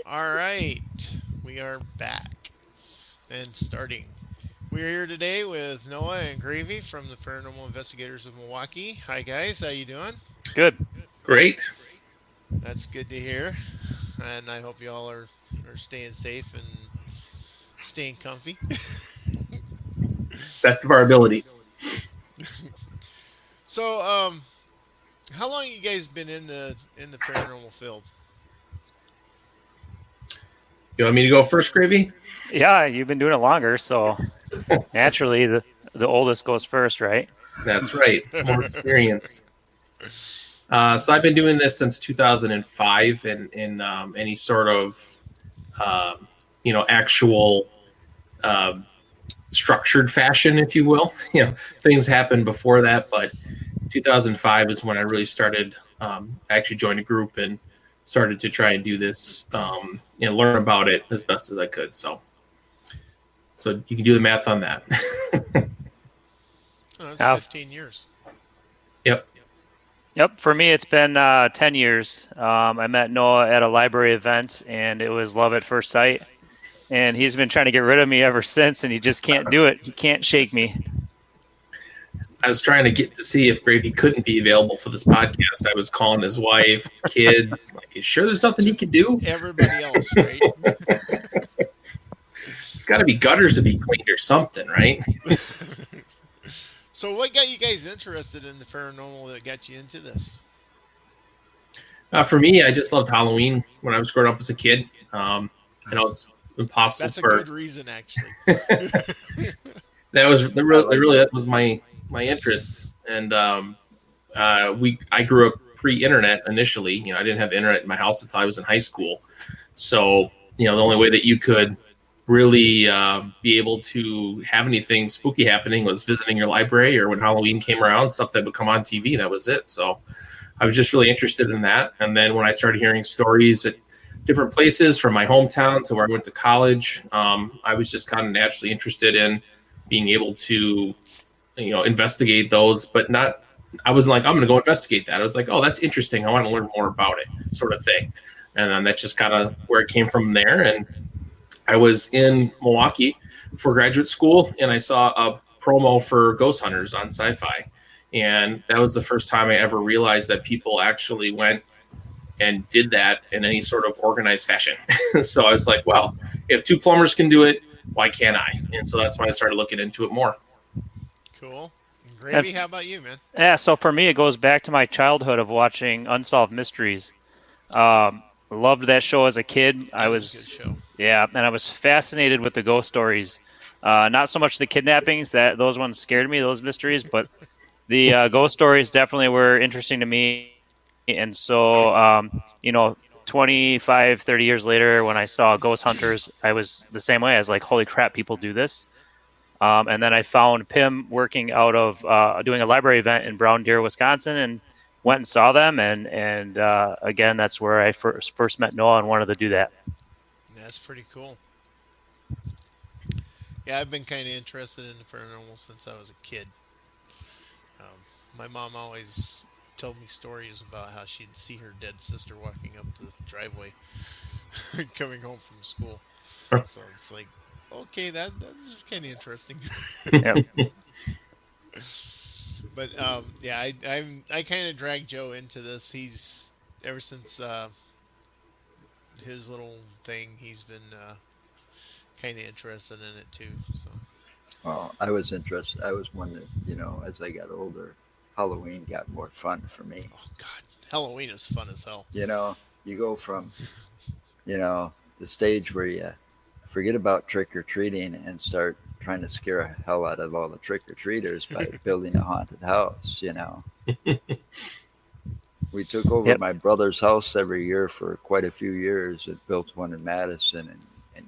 All right, we are back and starting. We're here today with Noah and Gravy from the Paranormal Investigators of Milwaukee. Hi guys, how you doing? Good. Great. That's good to hear, and I hope you all are staying safe and staying comfy. Best of our so, ability. so, how long you guys been in the paranormal field? You want me to go first, Gravy? Yeah, you've been doing it longer, so naturally the oldest goes first, right? That's right. More experienced. So I've been doing this since 2005 in any sort of, actual um, structured fashion, if you will. Things happened before that, but 2005 is when I really started. I actually joined a group and started to try and do this, learn about it as best as I could. So you can do the math on that. Oh, that's Yeah. 15 years. Yep. Yep. For me, it's been 10 years. I met Noah at a library event, and it was love at first sight. And he's been trying to get rid of me ever since, and he just can't do it. He can't shake me. I was trying to get to see if Gravy couldn't be available for this podcast. I was calling his wife, his kids, like, is sure there's nothing he could do? Just everybody else, right? There's got to be gutters to be cleaned or something, right? So, what got you guys interested in the paranormal that got you into this? For me, I just loved Halloween when I was growing up as a kid. I know it's impossible That's a for good reason, actually. that was that I really, like really it. that was my interest, and I grew up pre-internet initially. I didn't have internet in my house until I was in high school, so the only way that you could really be able to have anything spooky happening was visiting your library, or when Halloween came around, stuff that would come on TV. That was it. So I was just really interested in that. And then when I started hearing stories at different places from my hometown to where I went to college, I was just kind of naturally interested in being able to, investigate those, but not. I wasn't like, I'm going to go investigate that. I was like, oh, that's interesting. I want to learn more about it, sort of thing. And then that's just kind of where it came from there. And I was in Milwaukee for graduate school, and I saw a promo for Ghost Hunters on Sci-Fi, and that was the first time I ever realized that people actually went and did that in any sort of organized fashion. So I was like, well, if two plumbers can do it, why can't I? And so that's why I started looking into it more. Cool. And And, Gravy, how about you, man? yeah, so for me, it goes back to my childhood of watching Unsolved Mysteries. Loved that show as a kid. That was a good show. Yeah, and I was fascinated with the ghost stories. Not so much the kidnappings; that those ones scared me, those mysteries. But the ghost stories definitely were interesting to me. And so, 25, 30 years later, when I saw Ghost Hunters, I was the same way. I was like, "Holy crap, people do this!" And then I found Pim working out of doing a library event in Brown Deer, Wisconsin, and went and saw them. And again, that's where I first met Noah and wanted to do that. That's pretty cool. Yeah, I've been kind of interested in the paranormal since I was a kid. My mom always told me stories about how she'd see her dead sister walking up the driveway coming home from school. So it's like, okay, that's just kind of interesting. Yep. But yeah, I kind of dragged Joe into this. He's ever since his little thing, he's been kind of interested in it too. So Well, I was interested. I was one that, as I got older, Halloween got more fun for me. oh god, Halloween is fun as hell. You go from, the stage where you forget about trick or treating and start trying to scare the hell out of all the trick or treaters by building a haunted house. We took over Yep. my brother's house every year for quite a few years. It built one in Madison and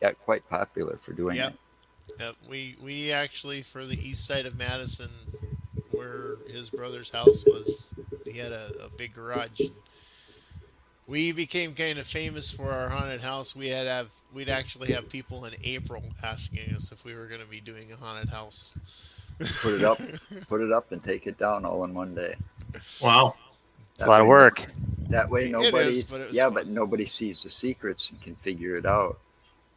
got quite popular for doing Yep, it. yep. We actually for the east side of Madison, where his brother's house was, he had a big garage. We became kind of famous for our haunted house. We'd actually have people in April asking us if we were going to be doing a haunted house. Put it up, put it up, and take it down all in one day. Wow. It's a That lot of way, no, work. That way, It is, nobody's but it was yeah, fun. but nobody sees the secrets and can figure it out.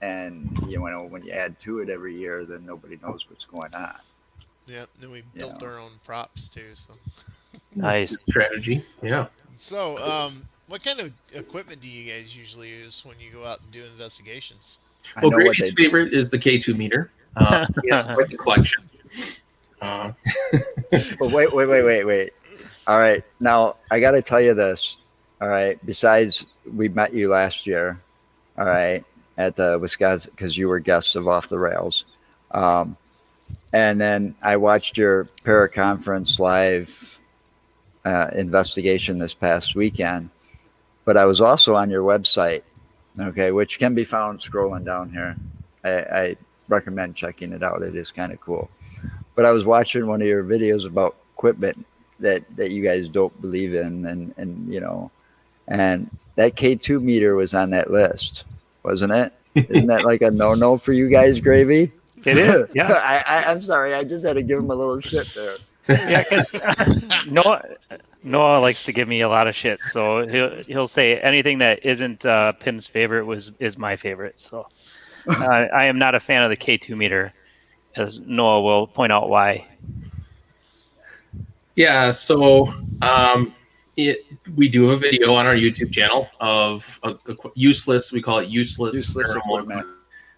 And when you add to it every year, then nobody knows what's going on. Yeah, and we You built know, our own props too. So, That's a good Nice. strategy. Yeah. what kind of equipment do you guys usually use when you go out and do investigations? I Well, know what Gravy's they. favorite is the K2 meter. He has quite the collection. Uh, But wait. All right, now I got to tell you this. All right, besides we met you last year. All right, at the Wisconsin because you were guests of Off the Rails. Um, and then I watched your paraconference live investigation this past weekend, but I was also on your website, okay, which can be found scrolling down here. I recommend checking it out. It is kind of cool. But I was watching one of your videos about equipment that you guys don't believe in, and that K2 meter was on that list, wasn't it? Isn't that like a no for you guys, Gravy? It is, yes. I'm sorry. I just had to give him a little shit there. Yeah, because Noah likes to give me a lot of shit, so he'll say anything that isn't Pim's favorite is my favorite. So I am not a fan of the K2 meter, as Noah will point out why. yeah. So it we do a video on our YouTube channel of useless. We call it useless Useless paranormal equipment.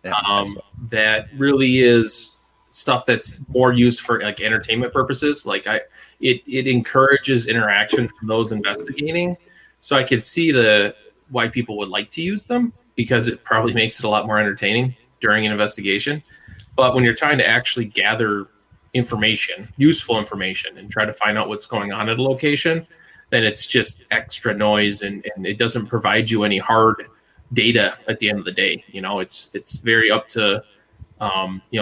equipment. Yeah. That really is stuff that's more used for like entertainment purposes. It encourages interaction from those investigating. So I could see the why people would like to use them because it probably makes it a lot more entertaining during an investigation. But when you're trying to actually gather information, useful information, and try to find out what's going on at a location, then it's just extra noise and it doesn't provide you any hard data at the end of the day. It's very up to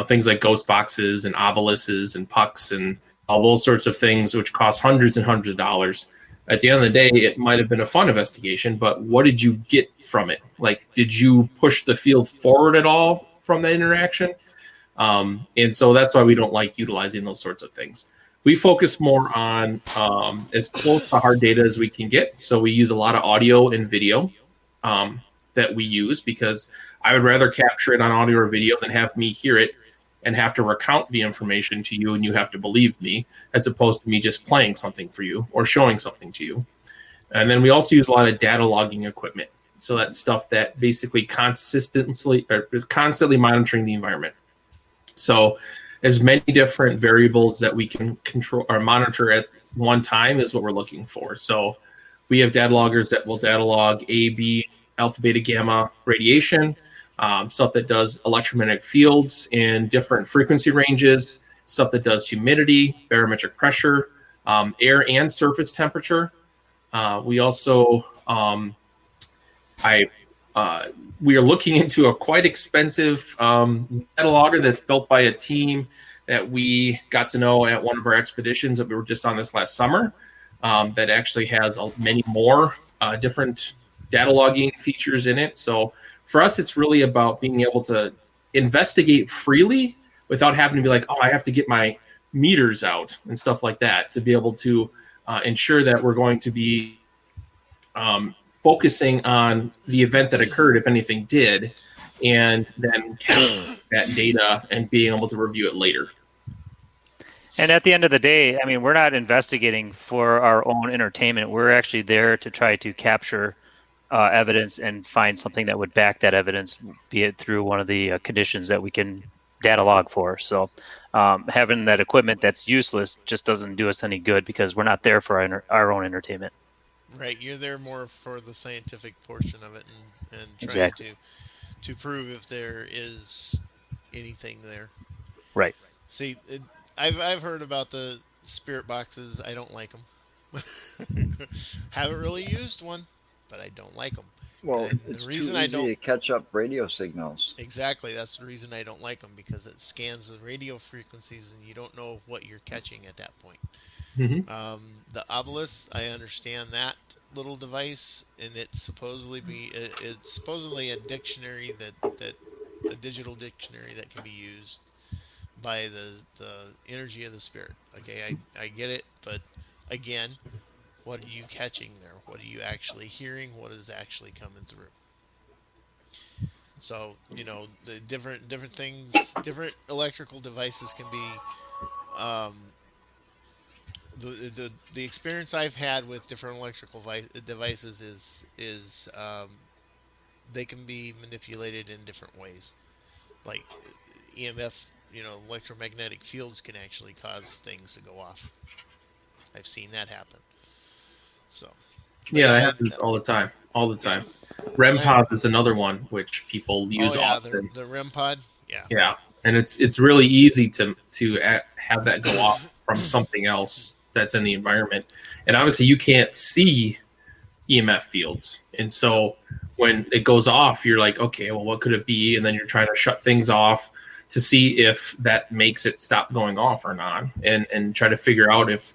things like ghost boxes and obelisks and pucks and all those sorts of things, which cost hundreds and hundreds of dollars. At the end of the day, it might have been a fun investigation, but what did you get from it? Like, did you push the field forward at all from that interaction? And so that's why we don't like utilizing those sorts of things. We focus more on as close to hard data as we can get. So we use a lot of audio and video um, that we use because I would rather capture it on audio or video than have me hear it and have to recount the information to you and you have to believe me, as opposed to me just playing something for you or showing something to you. And then we also use a lot of data logging equipment. So that's stuff that basically constantly monitoring the environment. So as many different variables that we can control or monitor at one time is what we're looking for. So we have data loggers that will data log A, B, alpha, beta, gamma radiation, stuff that does electromagnetic fields in different frequency ranges, stuff that does humidity, barometric pressure, air and surface temperature. We also, I, we are looking into a quite expensive data logger that's built by a team that we got to know at one of our expeditions that we were just on this last summer. That actually has many more different data logging features in it. So for us, it's really about being able to investigate freely without having to be like, oh, I have to get my meters out and stuff like that to be able to ensure that we're going to be focusing on the event that occurred, if anything did, and then capture that data and being able to review it later. And at the end of the day, I mean, we're not investigating for our own entertainment. We're actually there to try to capture evidence and find something that would back that evidence, be it through one of the conditions that we can data log for. So having that equipment that's useless just doesn't do us any good because we're not there for our own entertainment. Right, you're there more for the scientific portion of it and trying Exactly. to prove if there is anything there. Right. See, I've heard about the spirit boxes. I don't like them. Haven't really used one, but I don't like them. Well, And the it's too reason I easy don't to catch up radio signals. exactly that's the reason I don't like them because it scans the radio frequencies and you don't know what you're catching at that point. Mm-hmm. The obelisk, I understand that little device, and it's supposedly a dictionary that a digital dictionary that can be used by the energy of the spirit. Okay, I get it, but again, What are you catching there? What are you actually hearing? What is actually coming through? So the different things, different electrical devices can be. Um, the experience I've had with different electrical devices is they can be manipulated in different ways. Like EMF, electromagnetic fields can actually cause things to go off. I've seen that happen. So, but Yeah, yeah, that happens all the time. All the yeah, time. and REM I pod is another one which people oh use yeah, the often. the REM pod, yeah, Yeah, and it's really easy to have that go off from something else that's in the environment, and obviously you can't see EMF fields, and no, so when it goes off, you're like, okay, well, what could it be? And then you're trying to shut things off to see if that makes it stop going off or not, and try to figure out if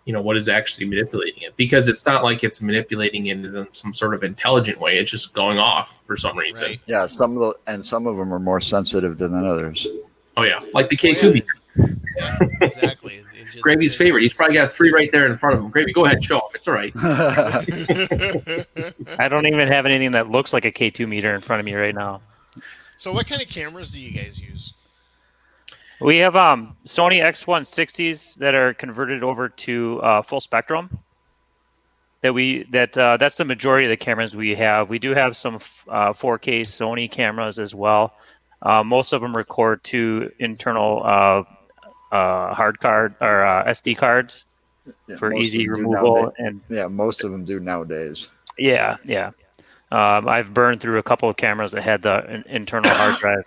what is actually manipulating it, because it's not like it's manipulating it in some sort of intelligent way. It's just going off for some reason. right, Yeah, some of them are more sensitive than others. Oh yeah, like the oh K2 yeah, meter. yeah, exactly. It just Gravy's depends on favorite. the He's probably got 3 right there sensitivities. in front of him. Gravy, go ahead, show him. It's all right. I don't even have anything that looks like a K2 meter in front of me right now. So, what kind of cameras do you guys use? We have Sony X160s that are converted over to full spectrum. That's the majority of the cameras we have. We do have some 4K Sony cameras as well. Most of them record to internal hard card or SD cards Yeah, for most of easy them do removal. nowadays. And Yeah, most of them do nowadays. yeah. I've burned through a couple of cameras that had the internal hard drive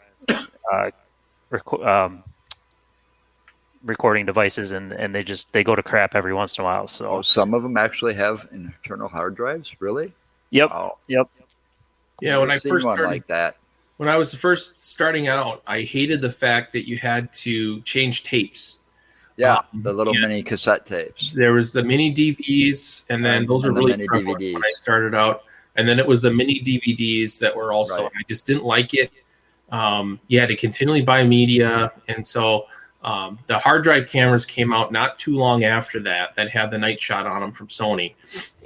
uh, recording devices, and they go to crap every once in a while. So Oh, some of them actually have internal hard drives. Really? yep. Oh, Yeah, when I I've seen first one started, like that. when I was first starting out, I hated the fact that you had to change tapes. Yeah, the little yeah. mini cassette tapes. There was the mini DVDs, and then those were And the really mini prevalent when I DVDs. started out. And then it was the mini DVDs that were also. Right. I just didn't like it. You had to continually buy media, and so the hard drive cameras came out not too long after that had the night shot on them from Sony,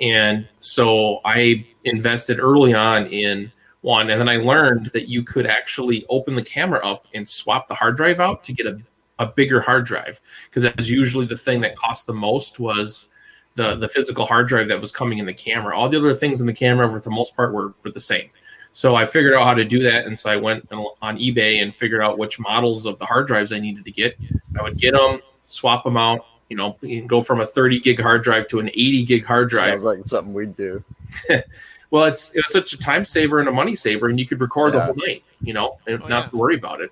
and so I invested early on in one, and then I learned that you could actually open the camera up and swap the hard drive out to get a bigger hard drive, because that was usually the thing that cost the most was the physical hard drive that was coming in the camera. All the other things in the camera, for the most part, were the same. So I figured out how to do that, and so I went on eBay and figured out which models of the hard drives I needed to get. I would get them, swap them out, you can go from a 30 gig hard drive to an 80 gig hard drive. Sounds like something we'd do. Well, it was such a time saver and a money saver, and you could record the whole night, and not yeah. to worry about it.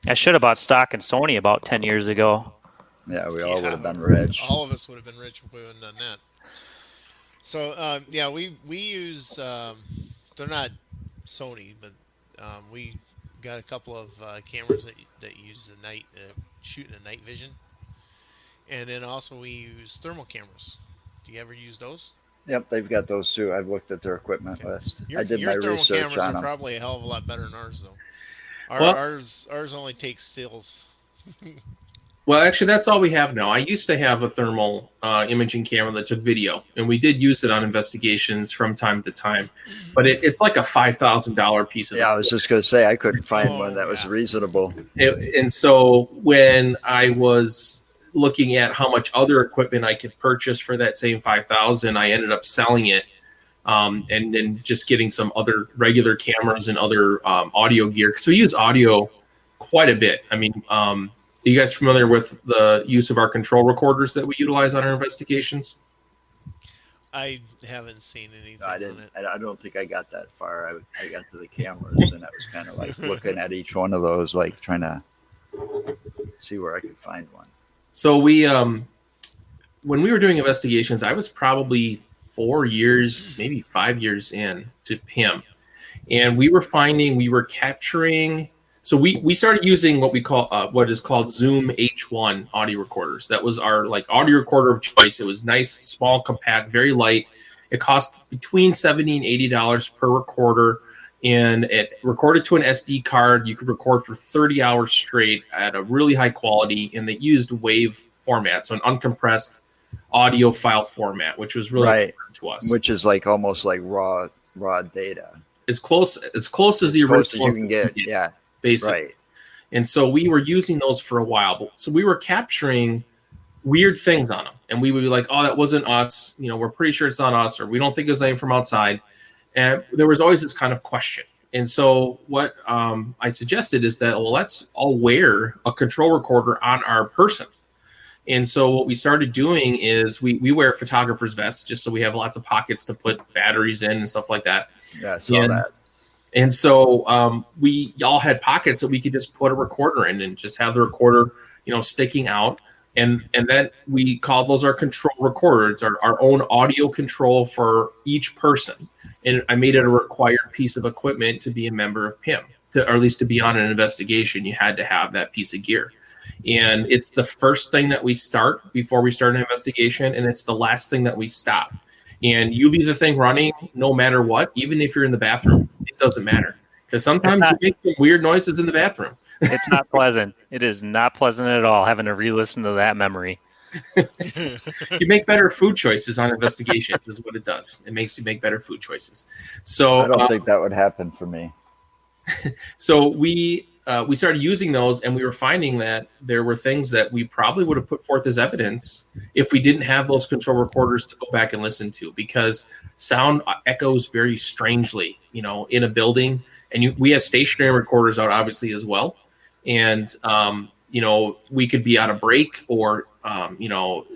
I should have bought stock in Sony about 10 years ago. Yeah, we all would have Yeah. been rich. All of us would have been rich if we hadn't done that. So, yeah, we use they're not Sony, but we got a couple of cameras that use the night shoot in the night vision, and then also we use thermal cameras. Do you ever use those? Yep, they've got those too. I've looked at their equipment list. I did my Your thermal research cameras on are them. probably a hell of a lot better than ours, though. Well- Ours only takes stills. Well, actually, that's all we have now. I used to have a thermal imaging camera that took video, and we did use it on investigations from time to time. But it's like a $5,000 piece of Yeah, I was just going to say I couldn't find Oh, one that was yeah. reasonable. And so when I was looking at how much other equipment I could purchase for that same $5,000, I ended up selling it, and then just getting some other regular cameras and other audio gear, because we use audio quite a bit. I mean, are you guys familiar with the use of our control recorders that we utilize on our investigations? I haven't seen anything I on didn't. it. I don't think I got that far. I got to the cameras, and I was kind of like looking at each one of those, like trying to see where I could find one. So we, when we were doing investigations, I was probably 4 years, maybe 5 years in to PIM, and we were capturing. So we started using what we call what is called Zoom H1 audio recorders. That was our audio recorder of choice. It was nice, small, compact, very light. It cost between $70 and $80 per recorder, and it recorded to an SD card. You could record for 30 hours straight at a really high quality, and they used wave format, so an uncompressed audio file format, which was really Right. important to us. Which is like almost like raw data. As close as the As close as original you can get. Yeah. basically. Right. And so we were using those for a while. So we were capturing weird things on them, and we would be like, "Oh, that wasn't us. We're pretty sure it's not us, or we don't think it's anything from outside." And there was always this kind of question. And so what I suggested is that, well, let's all wear a control recorder on our person. And so what we started doing is we wear photographer's vests just so we have lots of pockets to put batteries in and stuff like that. Yeah, I saw that. And so we all had pockets that we could just put a recorder in and just have the recorder, sticking out. And then we call those our control recorders, our own audio control for each person. And I made it a required piece of equipment to be a member of PIM, or at least to be on an investigation. You had to have that piece of gear. And it's the first thing that we start before we start an investigation, and it's the last thing that we stop. And you leave the thing running no matter what, even if you're in the bathroom, it doesn't matter. Because sometimes you make some weird noises in the bathroom. It's not pleasant. It is not pleasant at all having to re-listen to that memory. You make better food choices on investigations is what it does. It makes you make better food choices. So I don't think that would happen for me. So we started using those, and we were finding that there were things that we probably would have put forth as evidence if we didn't have those control recorders to go back and listen to, because sound echoes very strangely, in a building. And we have stationary recorders out, obviously, as well. And, we could be on a break or,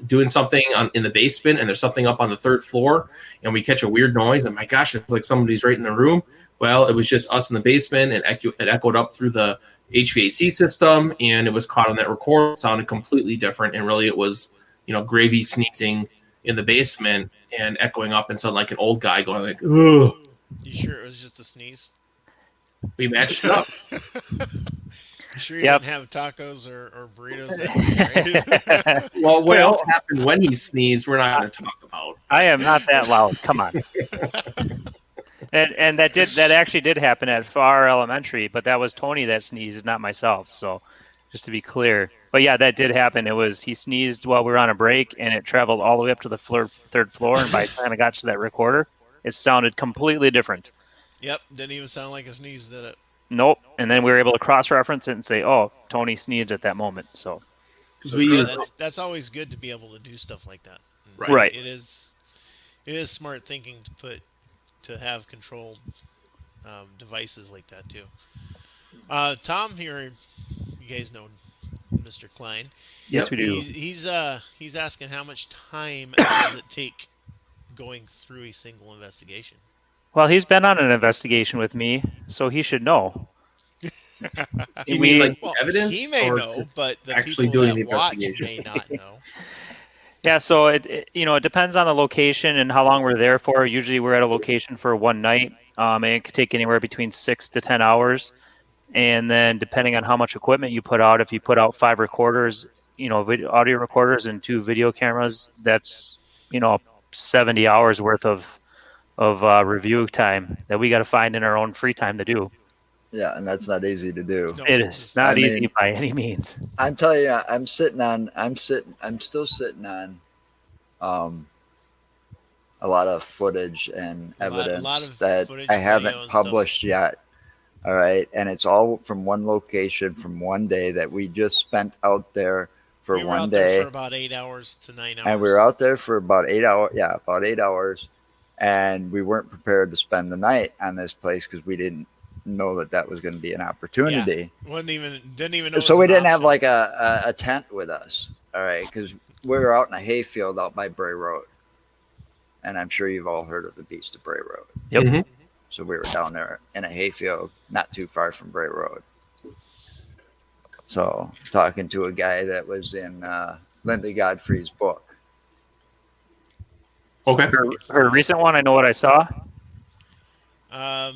doing something in the basement, and there's something up on the third floor, and we catch a weird noise. And my gosh, it's like somebody's right in the room. Well, it was just us in the basement, and it echoed up through the HVAC system, and it was caught on that record. It sounded completely different, and really it was, Gravy sneezing in the basement and echoing up and sounded like an old guy going like, "Ugh." You sure it was just a sneeze? We matched it up. You sure you didn't have tacos or burritos that night, right? Well, what else happened when he sneezed, we're not going to talk about. I am not that loud. Come on. And that actually did happen at Farr Elementary, but that was Tony that sneezed, not myself. So just to be clear. But yeah, that did happen. He sneezed while we were on a break, and it traveled all the way up to the third floor. And by the time it got to that recorder, it sounded completely different. Yep, didn't even sound like a sneeze, did it? Nope. And then we were able to cross-reference it and say, "Oh, Tony sneezed at that moment." So that's always good to be able to do stuff like that. Right. It is smart thinking to have controlled devices like that too. Tom here, you guys know Mr. Klein. Yes, we do. He's asking how much time does it take going through a single investigation? Well, he's been on an investigation with me, so he should know. You mean like evidence? He may know, but the actually people doing that the watch investigation may not know. Yeah, so it depends on the location and how long we're there for. Usually we're at a location for one night, and it could take anywhere between 6 to 10 hours. And then depending on how much equipment you put out, if you put out 5 recorders, audio recorders and 2 video cameras, that's 70 hours worth of review time that we got to find in our own free time to do. Yeah, and that's not easy to do. No, It is not easy by any means. I'm telling you, I'm still sitting on a lot of footage and evidence that I haven't published yet. All right, and it's all from one location, from one day that we just spent out there for we were one out day. There for about 8 hours to 9 hours. And we were out there for about 8 hours. Yeah, about 8 hours, and we weren't prepared to spend the night on this place because we didn't know that was going to be an opportunity. Yeah. Didn't even know. So we didn't have like a tent with us. All right, because we were out in a hayfield out by Bray Road, and I'm sure you've all heard of the Beast of Bray Road. Yep. Mm-hmm. So we were down there in a hayfield, not too far from Bray Road. So talking to a guy that was in Lindy Godfrey's book. Okay. Her recent one, I know what I saw. I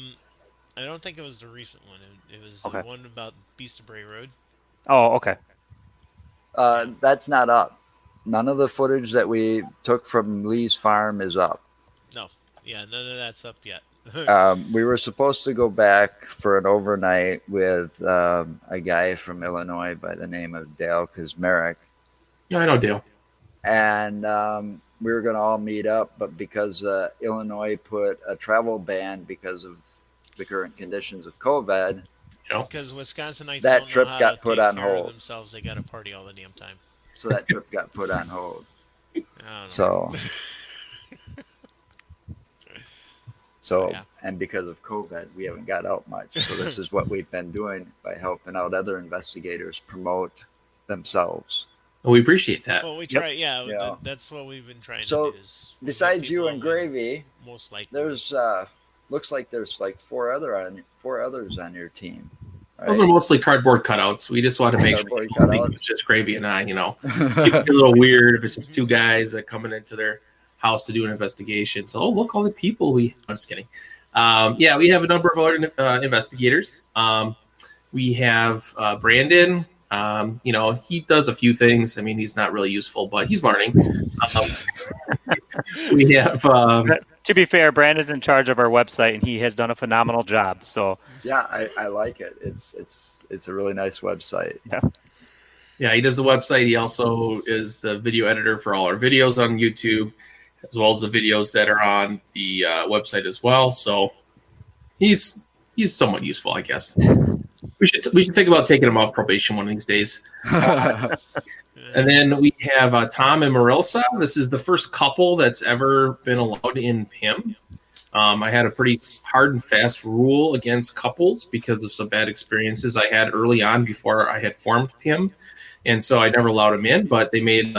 don't think it was the recent one. It was the one about Beast of Bray Road. Oh, okay. That's not up. None of the footage that we took from Lee's farm is up. No. Yeah, none of that's up yet. We were supposed to go back for an overnight with a guy from Illinois by the name of Dale Kazmarek. I know Dale. and we were going to all meet up, but because Illinois put a travel ban because of the current conditions of COVID, Because Wisconsinites that don't know trip how got to put take on care of hold. themselves. They got to party all the damn time. So that trip got put on hold. I don't know. So, yeah. and because of COVID, we haven't got out much. So this is what we've been doing by helping out other investigators promote themselves. Well, we appreciate that. Well, we try. Yeah, Yeah. that's what we've been trying So, to do. Is besides you people and that Gravy, most likely. there's looks like there's like four others on your team. Right? Those are mostly cardboard cutouts. We just want to make sure Cardboard people think cutouts. it's just Gravy and I. It'd be a little weird if it's just two guys that coming into their house to do an investigation. So, oh, look, all the people I'm just kidding. Yeah, we have a number of other investigators. We have Brandon. He does a few things. I mean, he's not really useful, but he's learning. We have. To be fair, Brandon's in charge of our website, and he has done a phenomenal job. So Yeah, I like it. It's a really nice website. Yeah, he does the website. He also is the video editor for all our videos on YouTube, as well as the videos that are on the website as well. So he's somewhat useful, I guess. We should think about taking him off probation one of these days. And then we have Tom and Marilsa. This is the first couple that's ever been allowed in PIM. I had a pretty hard and fast rule against couples because of some bad experiences I had early on before I had formed PIM. And so I never allowed them in, but they made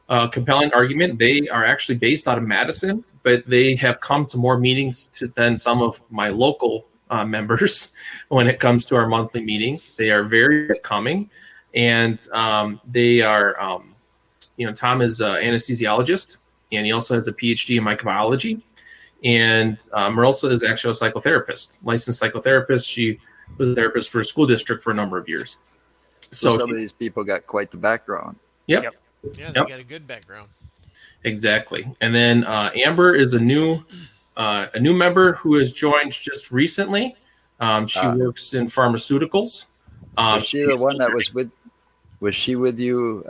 a compelling argument. They are actually based out of Madison, but they have come to more meetings than some of my local members when it comes to our monthly meetings. They are very coming, and they are, Tom is an anesthesiologist, and he also has a PhD in microbiology. And Marilsa is actually a psychotherapist, licensed psychotherapist. She was a therapist for a school district for a number of years. So some of these people got quite the background. Yep. Yeah, they got a good background. Exactly. And then Amber is a new member who has joined just recently. She works in pharmaceuticals. Was she the one that was with? Was she with you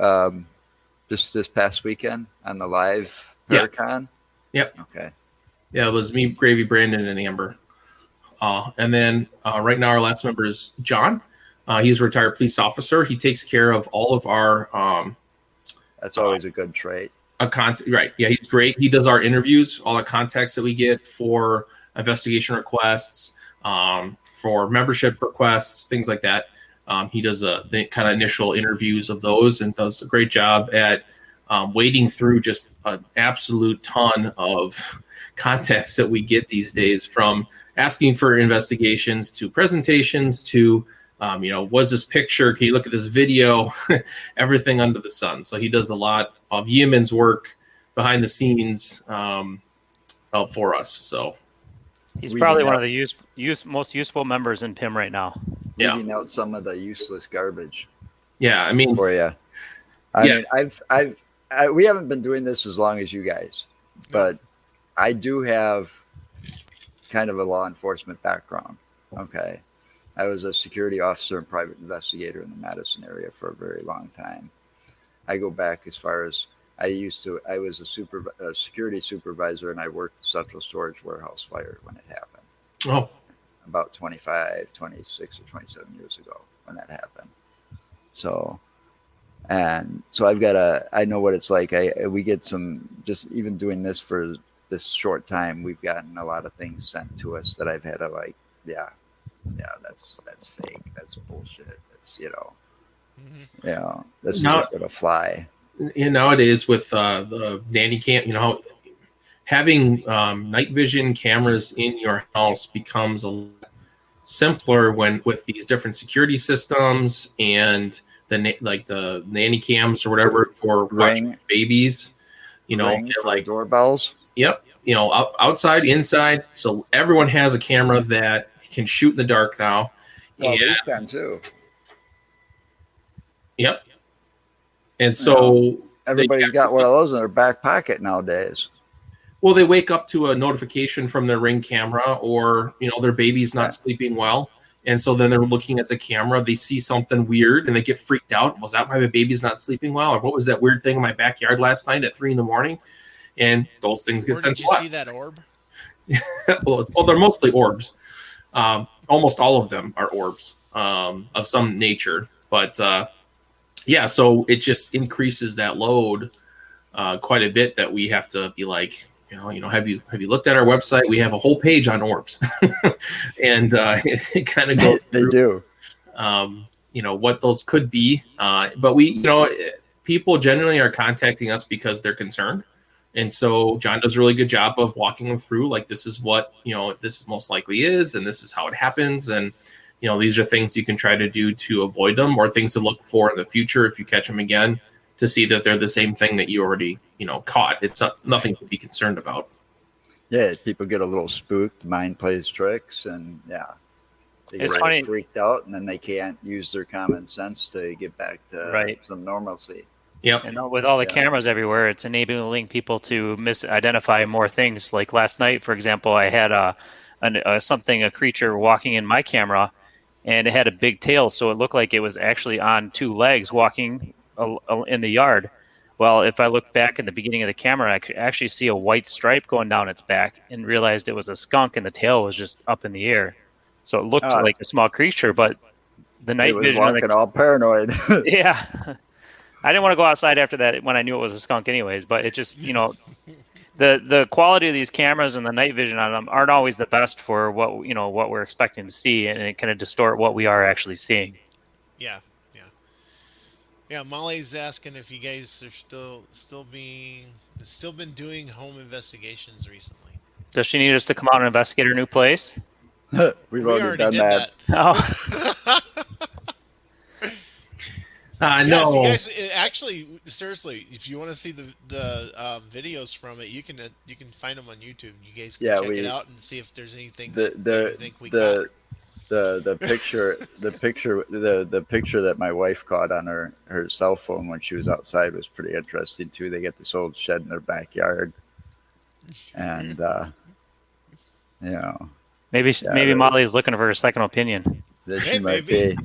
just this past weekend on the live Paracon? Yep. Okay. Yeah, it was me, Gravy, Brandon, and Amber. And then right now our last member is John. He's a retired police officer. He takes care of all of our. That's always a good trait. Right. Yeah, he's great. He does our interviews, all the contacts that we get for investigation requests, for membership requests, things like that. He does the kind of initial interviews of those and does a great job at wading through just an absolute ton of contacts that we get these days, from asking for investigations to presentations to was this picture? Can you look at this video? Everything under the sun. So he does a lot of yeoman's work behind the scenes for us. So he's probably one of the most useful members in PIM right now. Weeding out some of the useless garbage. Yeah, I mean, for you. I mean, we haven't been doing this as long as you guys, but I do have kind of a law enforcement background. Okay. I was a security officer and private investigator in the Madison area for a very long time. I go back as far as I was a security supervisor, and I worked the central storage warehouse fire when it happened. Oh. About 26 or 27 years ago when that happened. So I know what it's like. We get some, just even doing this for this short time, we've gotten a lot of things sent to us that I've had to that's fake. That's bullshit. That's, this is not going to fly. Nowadays with the nanny cam, having night vision cameras in your house becomes a lot simpler with these different security systems and the nanny cams or whatever for watching babies. Like doorbells. Yep. Outside, inside. So everyone has a camera that can shoot in the dark now. Well, these can too. Yep. And so everybody's got one of those in their back pocket nowadays. Well, they wake up to a notification from their Ring camera, or their baby's not sleeping well. And so then they're looking at the camera, they see something weird and they get freaked out. Was that why my baby's not sleeping well? Or what was that weird thing in my backyard last night at 3 a.m? And those things get Where sent did to you us. see that orb? Well, they're mostly orbs. Almost all of them are orbs of some nature. But yeah, so it just increases that load quite a bit that we have to be like, have you looked at our website? We have a whole page on orbs, and it kind of goes. They do. What those could be, but people generally are contacting us because they're concerned, and so John does a really good job of walking them through. Like, this is what this most likely is, and this is how it happens, and these are things you can try to do to avoid them, or things to look for in the future if you catch them again, to see that they're the same thing that you already caught. It's nothing to be concerned about. Yeah, people get a little spooked, mind plays tricks, and they It's get funny. freaked out, and then they can't use their common sense to get back to some normalcy. Yep. And with all the cameras everywhere, it's enabling people to misidentify more things. Like last night, for example, I had a creature walking in my camera, and it had a big tail, so it looked like it was actually on 2 legs walking in the yard. Well, if I look back in the beginning of the camera, I could actually see a white stripe going down its back, and realized it was a skunk, and the tail was just up in the air. So it looked like a small creature, but the night It was vision. walking all paranoid. Yeah. I didn't want to go outside after that when I knew it was a skunk anyways, but it just, the quality of these cameras and the night vision on them aren't always the best for what we're expecting to see, and it kind of distort what we are actually seeing. Yeah, Molly's asking if you guys are still been doing home investigations recently. Does she need us to come out and investigate her new place? We've We already done did that. Oh. No. If you guys, actually, seriously, if you want to see the videos from it, you can find them on YouTube. You guys can check it out and see if there's anything that you think we got. The picture that my wife caught on her cell phone when she was outside was pretty interesting too. They get this old shed in their backyard, and maybe Molly is looking for a second opinion. She might be.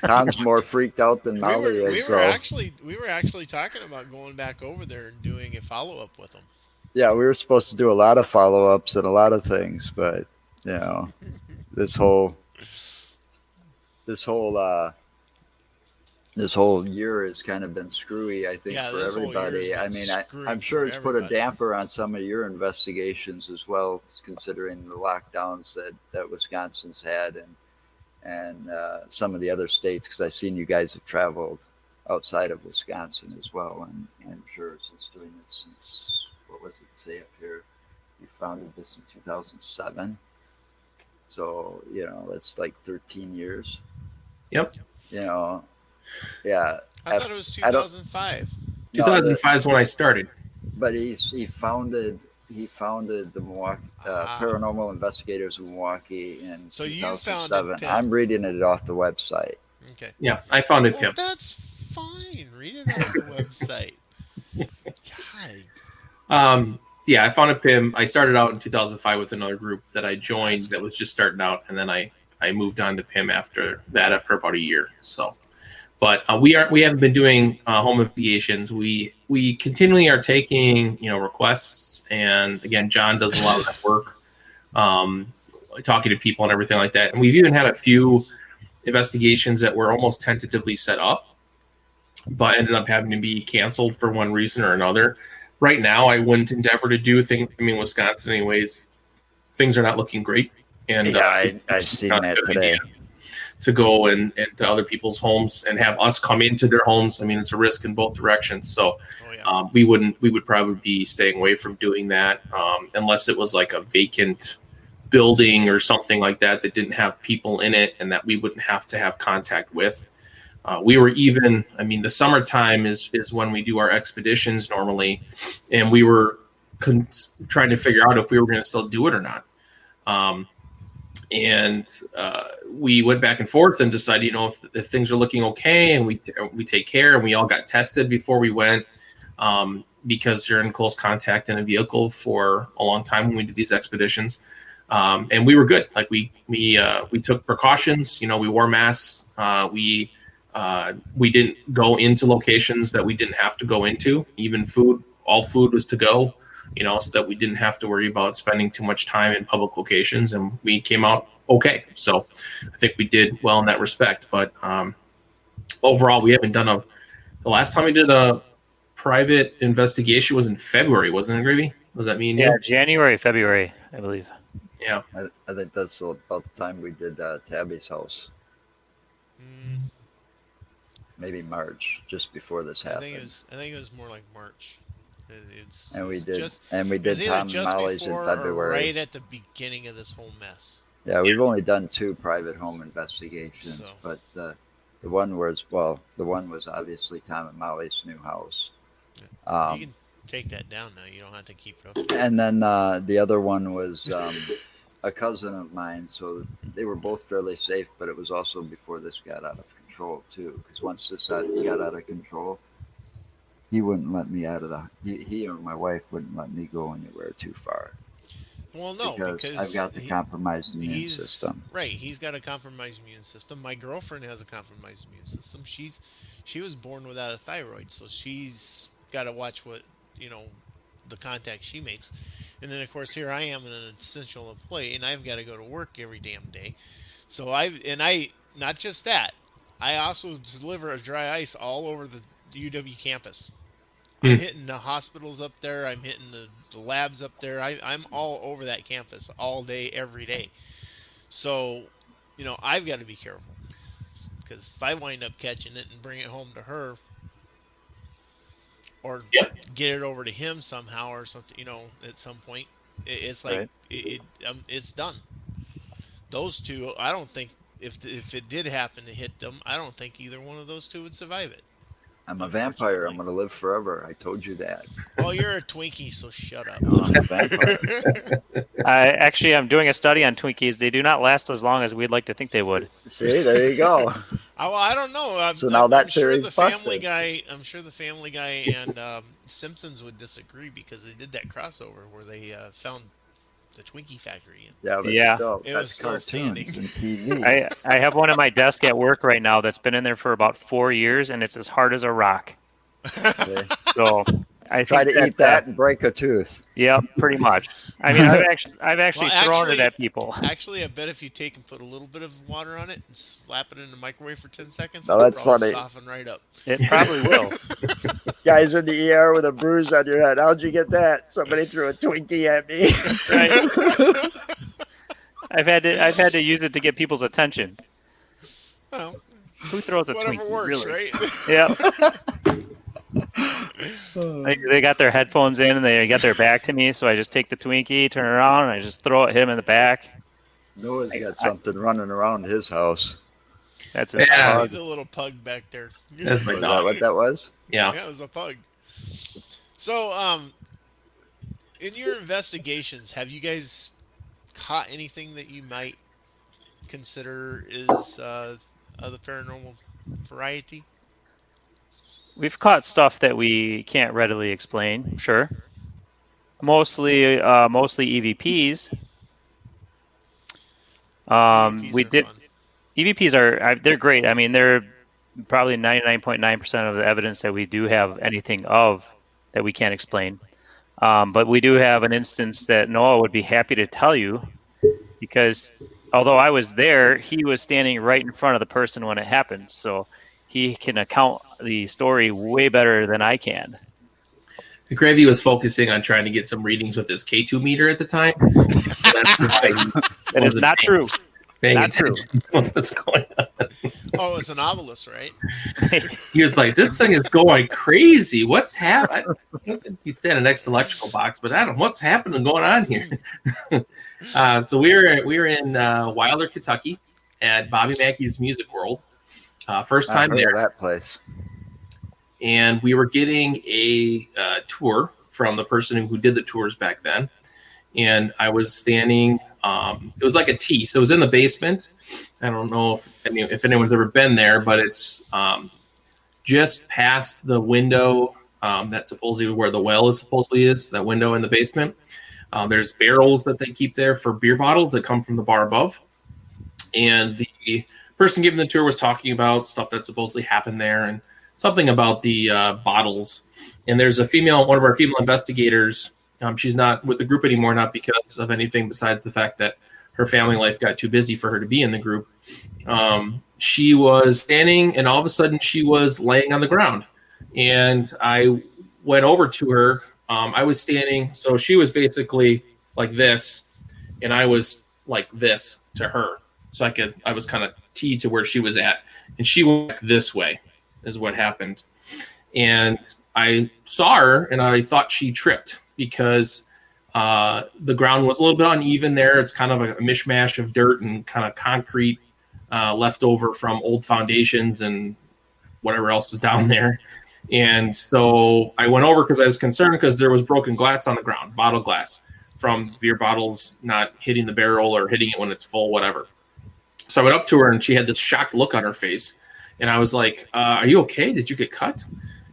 Tom's more freaked out than Molly is. We were actually talking about going back over there and doing a follow-up with them. Yeah, we were supposed to do a lot of follow-ups and a lot of things, but this whole year has kind of been screwy, I think, for everybody. I mean, I'm sure it's put a damper on some of your investigations as well, considering the lockdowns that Wisconsin's had and some of the other states, because I've seen you guys have traveled outside of Wisconsin as well. And I'm sure since doing this since, what was it say up here? You founded this in 2007. So, that's like 13 years. Yep. Yeah. I thought it was 2005. 2005 is when I started. But he founded the Milwuakee Paranormal Investigators of Milwaukee in 2007. So you founded Pim. I'm reading it off the website. Okay. Yeah, I founded Pim. That's fine. Read it off the website. God. Yeah, I founded Pim. I started out in 2005 with another group that I joined that was just starting out, and then I moved on to Pim after about a year. So, but we haven't been doing home investigations. We continually are taking requests, and again, John does a lot of that work, talking to people and everything like that. And we've even had a few investigations that were almost tentatively set up, but ended up having to be canceled for one reason or another. Right now, I wouldn't endeavor to do things. I mean, Wisconsin, anyways, things are not looking great. And I've seen that today. To go and to other people's homes and have us come into their homes. I mean, it's a risk in both directions. So we would probably be staying away from doing that unless it was like a vacant building or something like that didn't have people in it and that we wouldn't have to have contact with. We were even, I mean, the summertime is when we do our expeditions normally, and we were trying to figure out if we were going to still do it or not. And we went back and forth and decided, if things are looking okay, and we take care, and we all got tested before we went, because you're in close contact in a vehicle for a long time when we do these expeditions. And we were good. Like we took precautions. We wore masks. We didn't go into locations that we didn't have to go into. Even food, all food was to go. So that we didn't have to worry about spending too much time in public locations, and we came out okay. So I think we did well in that respect. But overall, we haven't done the last time we did a private investigation was in February, wasn't it, Gravy? Was that me and you? Yeah, January, February, I believe. Yeah. I think that's about the time we did Tabby's house. Maybe March, just before this happened. I think it was more like March. And we did Tom and Molly's in February. Right at the beginning of this whole mess. Yeah, we've only done 2 private home investigations, but the one was obviously Tom and Molly's new house. You can take that down now. You don't have to keep it up. And then the other one was a cousin of mine, so they were both fairly safe, but it was also before this got out of control too, because once this got out of control, he wouldn't let me he or my wife wouldn't let me go anywhere too far. Well, no, because I've got the compromised immune system. Right, he's got a compromised immune system. My girlfriend has a compromised immune system. She was born without a thyroid, so she's got to watch what the contact she makes. And then of course here I am an essential employee, and I've got to go to work every damn day. So I not just that, I also deliver a dry ice all over the UW campus. I'm hitting the hospitals up there. I'm hitting the labs up there. I'm all over that campus all day, every day. So, I've got to be careful, because if I wind up catching it and bring it home to her, or get it over to him somehow or something, at some point, it's like it's done. Those two, I don't think, if it did happen to hit them, I don't think either one of those two would survive it. I'm a vampire. I'm going to live forever. I told you that. Well, you're a Twinkie, so shut up. No, I'm a vampire. I'm doing a study on Twinkies. They do not last as long as we'd like to think they would. See, there you go. Well, I don't know. So now that theory's busted. I'm sure the Family Guy and Simpsons would disagree, because they did that crossover where they found the Twinkie factory. Yeah, but still, that's cartoons and TV. I have one at my desk at work right now that's been in there for about 4 years, and it's as hard as a rock. So I try to eat that and break a tooth. Yeah, pretty much. I mean, I've actually thrown it at people. Actually, I bet if you take and put a little bit of water on it and slap it in the microwave for 10 seconds, no, that's it'll funny. Soften right up. It probably will. Guys in the ER with a bruise on your head. How'd you get that? Somebody threw a Twinkie at me. Right. I've had to use it to get people's attention. Well, who throws a whatever Twinkie? Works, really? Right? Yeah. They got their headphones in and they got their back to me, so I just take the Twinkie, turn it around, and I just throw it, hit him in the back. Noah's got something running around his house. That's it. I see the little pug back there. That's my Was dog. that what that was? Yeah. Yeah, it was a pug. So, in your investigations, have you guys caught anything that you might consider is of the paranormal variety? We've caught stuff that we can't readily explain. Sure. Mostly EVPs. We did. Fun. EVPs are they're great. I mean, they're probably 99.9% of the evidence that we do have anything of that we can't explain. But we do have an instance that Noah would be happy to tell you, because although I was there, he was standing right in front of the person when it happened. So he can account the story way better than I can. The Gravy was focusing on trying to get some readings with his K2 meter at the time. That is not true. Not true. What's going on? Oh, it's a novelist, right? He was like, "This thing is going crazy. What's happening?" He's standing next to the electrical box, but Adam, what's happening going on here? So we were in Wilder, Kentucky, at Bobby Mackey's Music World. First time I've heard there. of that place. And we were getting a tour from the person who did the tours back then. And I was standing, it was like a T, so it was in the basement. I don't know if anyone's ever been there, but it's just past the window that supposedly where the well is supposedly is, that window in the basement. There's barrels that they keep there for beer bottles that come from the bar above. And the person giving the tour was talking about stuff that supposedly happened there and something about the bottles. And there's one of our female investigators. She's not with the group anymore, not because of anything besides the fact that her family life got too busy for her to be in the group. She was standing, and all of a sudden she was laying on the ground. And I went over to her. I was standing, so she was like this, and I was like this to her. So I was kind of T to where she was at, and she went this way is what happened. And I saw her, and I thought she tripped because the ground was a little bit uneven there. It's kind of a mishmash of dirt and kind of concrete left over from old foundations and whatever else is down there. And so I went over because I was concerned because there was broken glass on the ground, bottle glass from beer bottles not hitting the barrel or hitting it when it's full, whatever. So I went up to her, and she had this shocked look on her face. And I was like, are you okay? Did you get cut?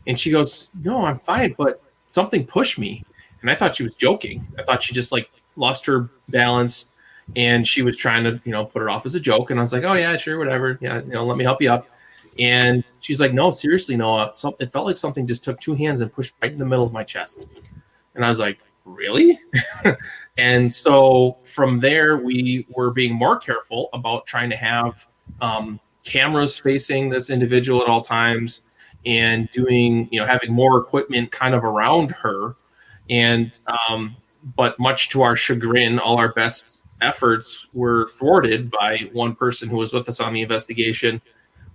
And she goes, no, I'm fine, but something pushed me. And I thought she was joking. I thought she just lost her balance, and she was trying to, put it off as a joke. And I was like, oh yeah, sure, whatever. Yeah, let me help you up. And she's like, no, seriously, Noah. It felt like something just took two hands and pushed right in the middle of my chest. And I was like, really? And so from there, we were being more careful about trying to have cameras facing this individual at all times, and doing, having more equipment kind of around her. And but much to our chagrin, all our best efforts were thwarted by one person who was with us on the investigation,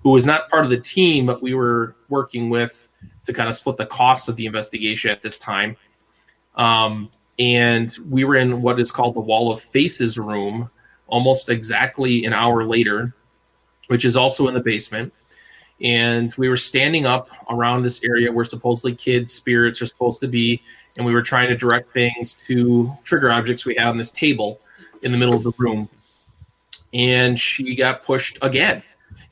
who was not part of the team, but we were working with to kind of split the cost of the investigation at this time. And we were in what is called the Wall of Faces room almost exactly an hour later, which is also in the basement. And we were standing up around this area where supposedly kids' spirits are supposed to be, and we were trying to direct things to trigger objects we had on this table in the middle of the room. And she got pushed again.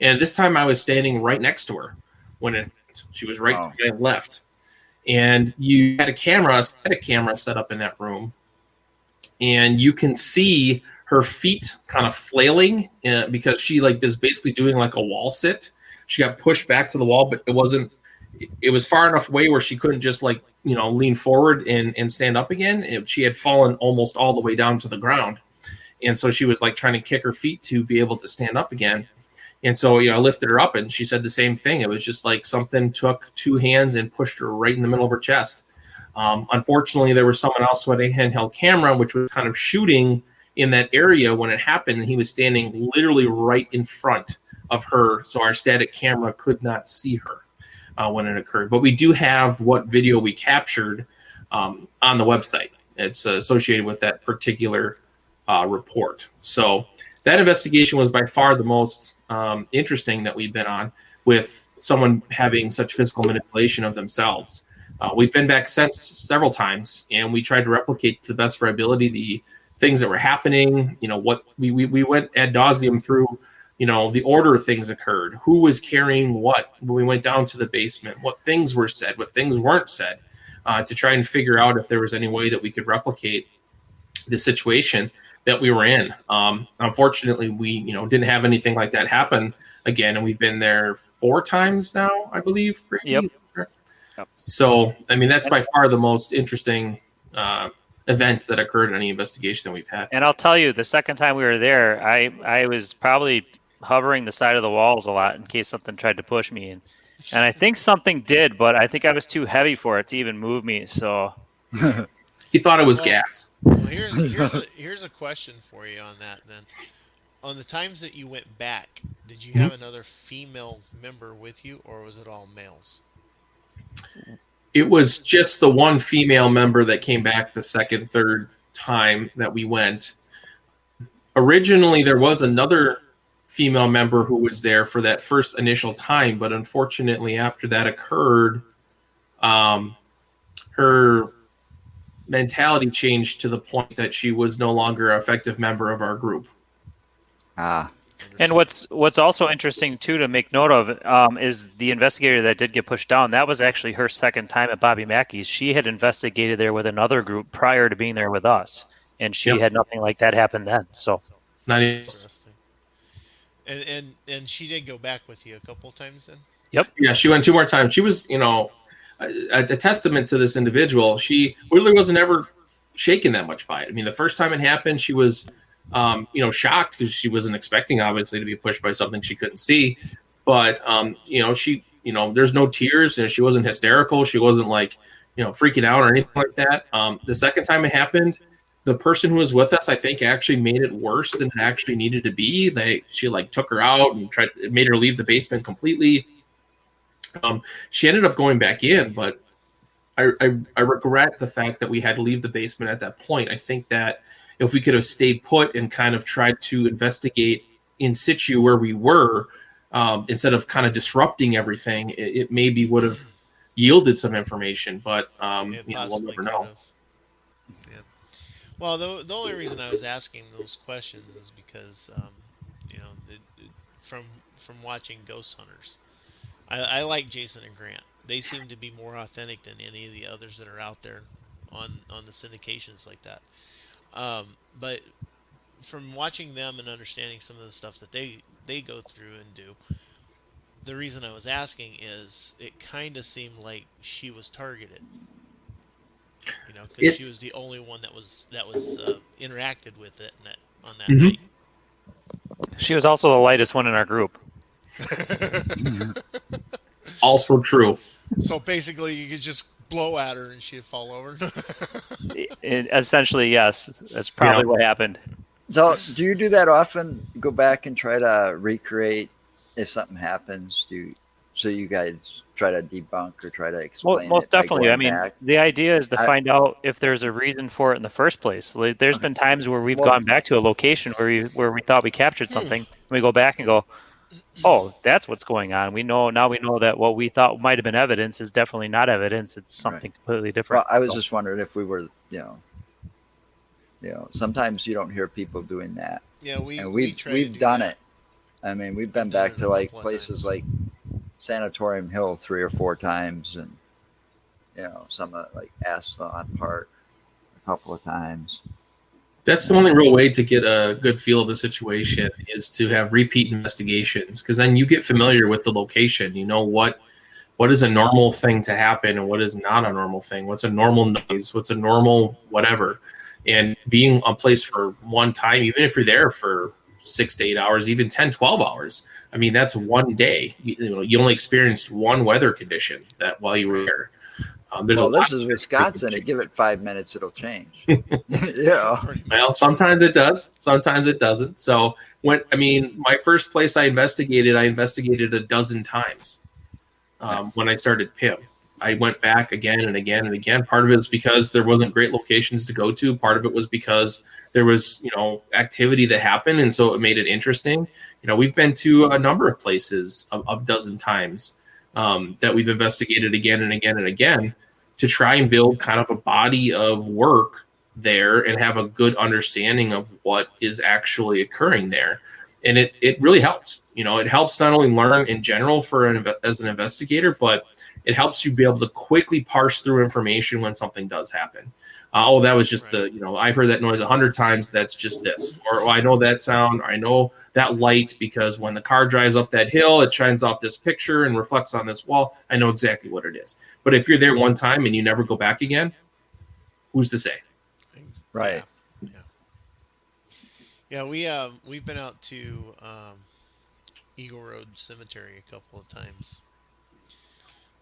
And this time I was standing right next to her when she was right to my left. And you had a camera set up in that room, and you can see her feet kind of flailing because she is basically doing like a wall sit. She got pushed back to the wall, but it was far enough away where she couldn't just lean forward and stand up again. She had fallen almost all the way down to the ground. And so she was trying to kick her feet to be able to stand up again. And so, I lifted her up, and she said the same thing. It was just like something took two hands and pushed her right in the middle of her chest. Unfortunately, there was someone else with a handheld camera, which was kind of shooting in that area when it happened. And he was standing literally right in front of her. So our static camera could not see her when it occurred. But we do have what video we captured on the website. It's associated with that particular report. So that investigation was by far the most interesting that we've been on, with someone having such physical manipulation of themselves. We've been back since several times, and we tried to replicate to the best of our ability the things that were happening. What we went ad nauseum through, the order things occurred, who was carrying what when we went down to the basement, what things were said, what things weren't said, to try and figure out if there was any way that we could replicate the situation that we were in. Unfortunately, we didn't have anything like that happen again, and we've been there 4 times now, I believe. Yep. So, that's by far the most interesting event that occurred in any investigation that we've had. And I'll tell you, the second time we were there, I was probably hovering the side of the walls a lot in case something tried to push me. And I think something did, but I think I was too heavy for it to even move me. So he thought it was gas. Well, here's a question for you on that then. On the times that you went back, did you have another female member with you, or was it all males? It was just the one female member that came back the second, third time that we went. Originally, there was another female member who was there for that first initial time, but unfortunately, after that occurred, her mentality changed to the point that she was no longer an effective member of our group. And And understand. what's also interesting too to make note of is the investigator that did get pushed down. That was actually her second time at Bobby Mackey's. She had investigated there with another group prior to being there with us, and she Yep. had nothing like that happen then. So, Not even close. Interesting. And she did go back with you a couple times then. yep. Yeah, she went 2 more times. She was, a testament to this individual. She really wasn't ever shaken that much by it. I mean, the first time it happened, she was, shocked because she wasn't expecting, obviously, to be pushed by something she couldn't see. But, there's no tears. She wasn't hysterical. She wasn't like, freaking out or anything like that. The second time it happened, the person who was with us, I think, actually made it worse than it actually needed to be. She took her out and made her leave the basement completely. She ended up going back in, but I regret the fact that we had to leave the basement at that point. I think that if we could have stayed put and kind of tried to investigate in situ where we were, instead of kind of disrupting everything, it maybe would have yielded some information. But It we'll possibly never could know. have. Yeah. Well, the only reason I was asking those questions is because, from watching Ghost Hunters, I like Jason and Grant. They seem to be more authentic than any of the others that are out there on the syndications like that. But from watching them and understanding some of the stuff that they go through and do, the reason I was asking is it kind of seemed like she was targeted. Because It, she was the only one that was interacted with it on that Mhm. night. She was also the lightest one in our group. Also true. So basically, you could just blow at her and she'd fall over. Essentially, yes, that's probably what happened. So, do you do that often? Go back and try to recreate if something happens? So you guys try to debunk or try to explain Most it by definitely. I going mean, back? the idea is to I- find out if there's a reason for it in the first place. There's Okay. been times where we've Well- gone back to a location where we thought we captured something, and we go back and go, "Oh, that's what's going on." We know that what we thought might have been evidence is definitely not evidence. It's something completely different. Well, I was So, just wondering if we were, sometimes you don't hear people doing that, Yeah, we and we try to we've do done that. it. I mean, we've been I've done back it to a like couple of places times. like Sanatorium Hill 3 or 4 times, and some like Asylum Park a couple of times. That's the only real way to get a good feel of the situation is to have repeat investigations, because then you get familiar with the location. You know what is a normal thing to happen and what is not a normal thing. What's a normal noise? What's a normal whatever? And being on place for one time, even if you're there for 6 to 8 hours, even 10, 12 hours, I mean, that's one day. You only experienced one weather condition that while you were there. There's a Well, lot this is of Wisconsin. You give it 5 minutes, it'll change. Yeah. Pretty Well, much. sometimes it does, sometimes it doesn't. So my first place I investigated a dozen times. When I started PIM, I went back again and again and again. Part of it is because there wasn't great locations to go to. Part of it was because there was, activity that happened, and so it made it interesting. We've been to a number of places a dozen times, that we've investigated again and again and again to try and build kind of a body of work there and have a good understanding of what is actually occurring there. And it really helps. It helps not only learn in general as an investigator, but it helps you be able to quickly parse through information when something does happen. That was just Right. I've heard that noise 100 times. That's just this, or I know that sound, or I know that light because when the car drives up that hill, it shines off this picture and reflects on this wall. I know exactly what it is. But if you're there one time and you never go back again, who's to say? Right. Yeah. Yeah. We've been out to Eagle Road Cemetery a couple of times,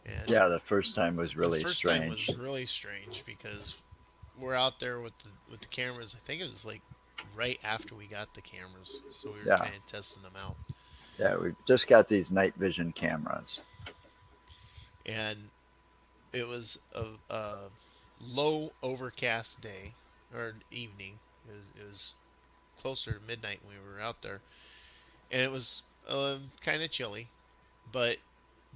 and Yeah, the first time was the really first time strange. was really strange because we're out there with the cameras. I think it was like right after we got the cameras, so we were Yeah. kind of testing them out. Yeah, we just got these night vision cameras. And it was a low overcast day or evening. It was closer to midnight when we were out there, and it was kind of chilly. But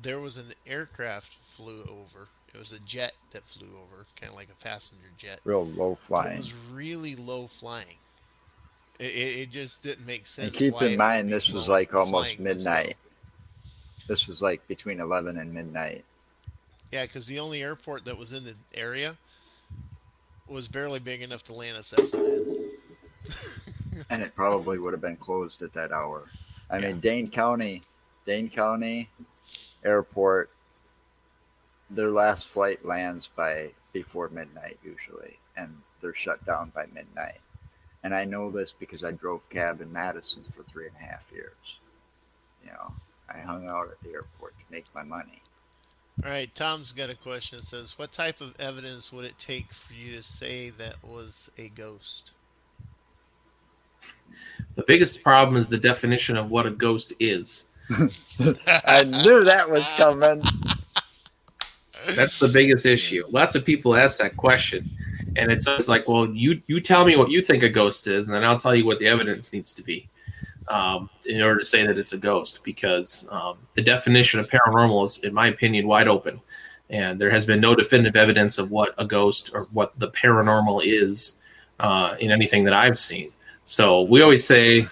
there was an aircraft flew over. It was a jet that flew over, kind of like a passenger jet, Real low but it flying. was really low flying. It just didn't make And sense keep why in it would mind, be this was like almost flying this low. midnight. This was like between 11 and midnight. Yeah, because the only airport that was in the area was barely big enough to land a Cessna in. And it probably would have been closed at that hour. I Yeah. mean, Dane County Airport, their last flight lands by before midnight usually, and they're shut down by midnight. And I know this because I drove cab in Madison for 3.5 years. You know, I hung out at the airport to make my money. All right, Tom's got a question. It says, "What type of evidence would it take for you to say that was a ghost?" The biggest problem is the definition of what a ghost is. I knew that was coming. That's the biggest issue. Lots of people ask that question, and it's always like, well, you tell me what you think a ghost is, and then I'll tell you what the evidence needs to be in order to say that it's a ghost. Because the definition of paranormal is, in my opinion, wide open, and there has been no definitive evidence of what a ghost or what the paranormal is in anything that I've seen. So we always say,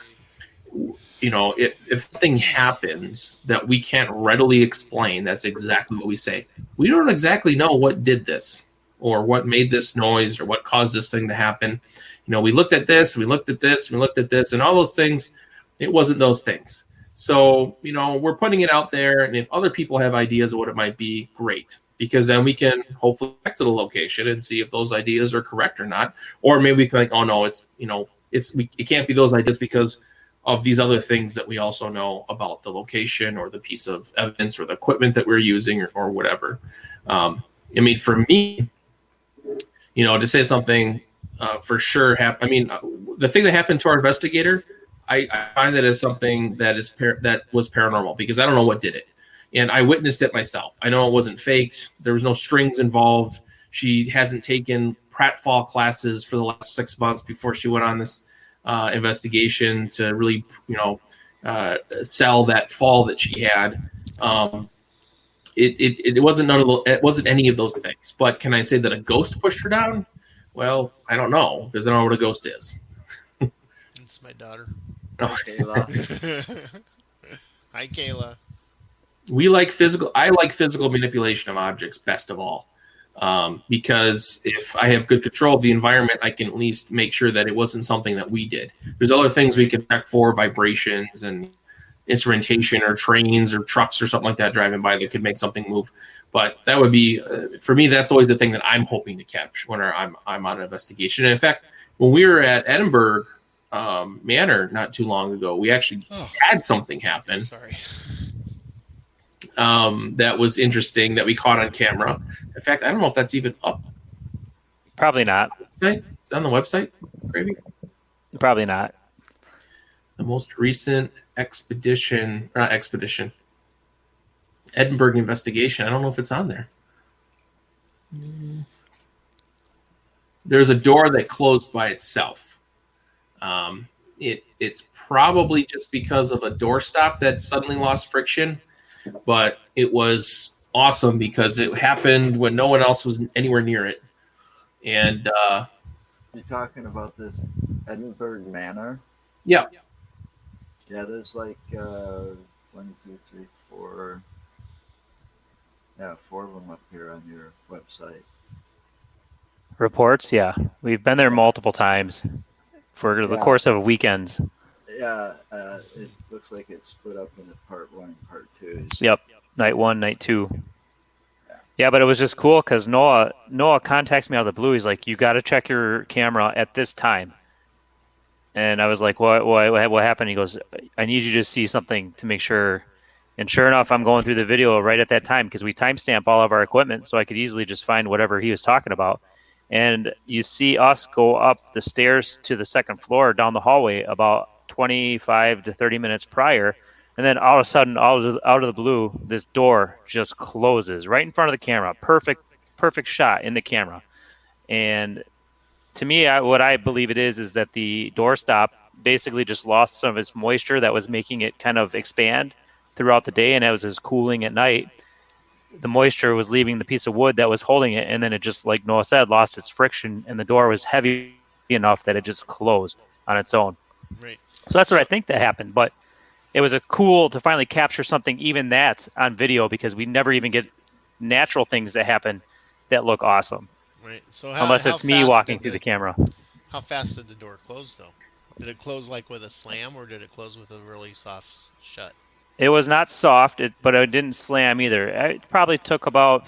if something happens that we can't readily explain, that's exactly what we say. We don't exactly know what did this or what made this noise or what caused this thing to happen. We looked at this, we looked at this, we looked at this, and all those things, it wasn't those things. So, we're putting it out there, and if other people have ideas of what it might be, great. Because then we can hopefully go back to the location and see if those ideas are correct or not. Or maybe we can oh no, it can't be those ideas because of these other things that we also know about the location or the piece of evidence or the equipment that we're using or whatever. For me, to say something for sure, the thing that happened to our investigator, I find that as something that was paranormal because I don't know what did it. And I witnessed it myself. I know it wasn't faked. There was no strings involved. She hasn't taken pratfall classes for the last 6 months before she went on this investigation to really, sell that fall that she had. It wasn't it wasn't any of those things. But can I say that a ghost pushed her down? Well, I don't know because I don't know what a ghost is. It's my daughter. Oh. Kayla. Hi, Kayla. I like physical manipulation of objects best of all. Because if I have good control of the environment, I can at least make sure that it wasn't something that we did. There's other things we can check for, vibrations and instrumentation or trains or trucks or something like that driving by that could make something move. But that would be, for me, that's always the thing that I'm hoping to catch when I'm on an investigation. And in fact, when we were at Edinburgh Manor not too long ago, we actually had something happen. Sorry. That was interesting that we caught on camera. In fact, I don't know if that's even up. Probably not. It's on the website, maybe? Probably not. The most recent Edinburgh investigation. I don't know if it's on there. There's a door that closed by itself. It's probably just because of a doorstop that suddenly lost friction. But it was awesome because it happened when no one else was anywhere near it. And you're talking about this Edinburgh Manor? Yeah. Yeah, there's like 1, 2, 3, 4. Yeah, 4 of them up here on your website. Reports, yeah. We've been there multiple times for the course of weekends. Yeah, it looks like it's split up into part 1 and part 2. Yep, night 1, night 2. Yeah, but it was just cool because Noah contacts me out of the blue. He's like, "You got to check your camera at this time." And I was like, "What happened?" He goes, "I need you to see something to make sure." And sure enough, I'm going through the video right at that time because we timestamp all of our equipment, so I could easily just find whatever he was talking about. And you see us go up the stairs to the second floor down the hallway about 25 to 30 minutes prior, and then all of a sudden, out of the blue, this door just closes right in front of the camera. Perfect shot in the camera. And to me, what I believe it is that the doorstop basically just lost some of its moisture that was making it kind of expand throughout the day, and it was just cooling at night. The moisture was leaving the piece of wood that was holding it, and then it just, like Noah said, lost its friction, and the door was heavy enough that it just closed on its own. Right. So that's what So- I think that happened. But it was a cool to finally capture something, even that on video, because we never even get natural things that happen that look awesome, Right. So unless how it's me fast walking did through the the camera. how fast did the door close though? Did it close like with a slam, or did it close with a really soft shut? It was not soft, but it didn't slam either. It probably took about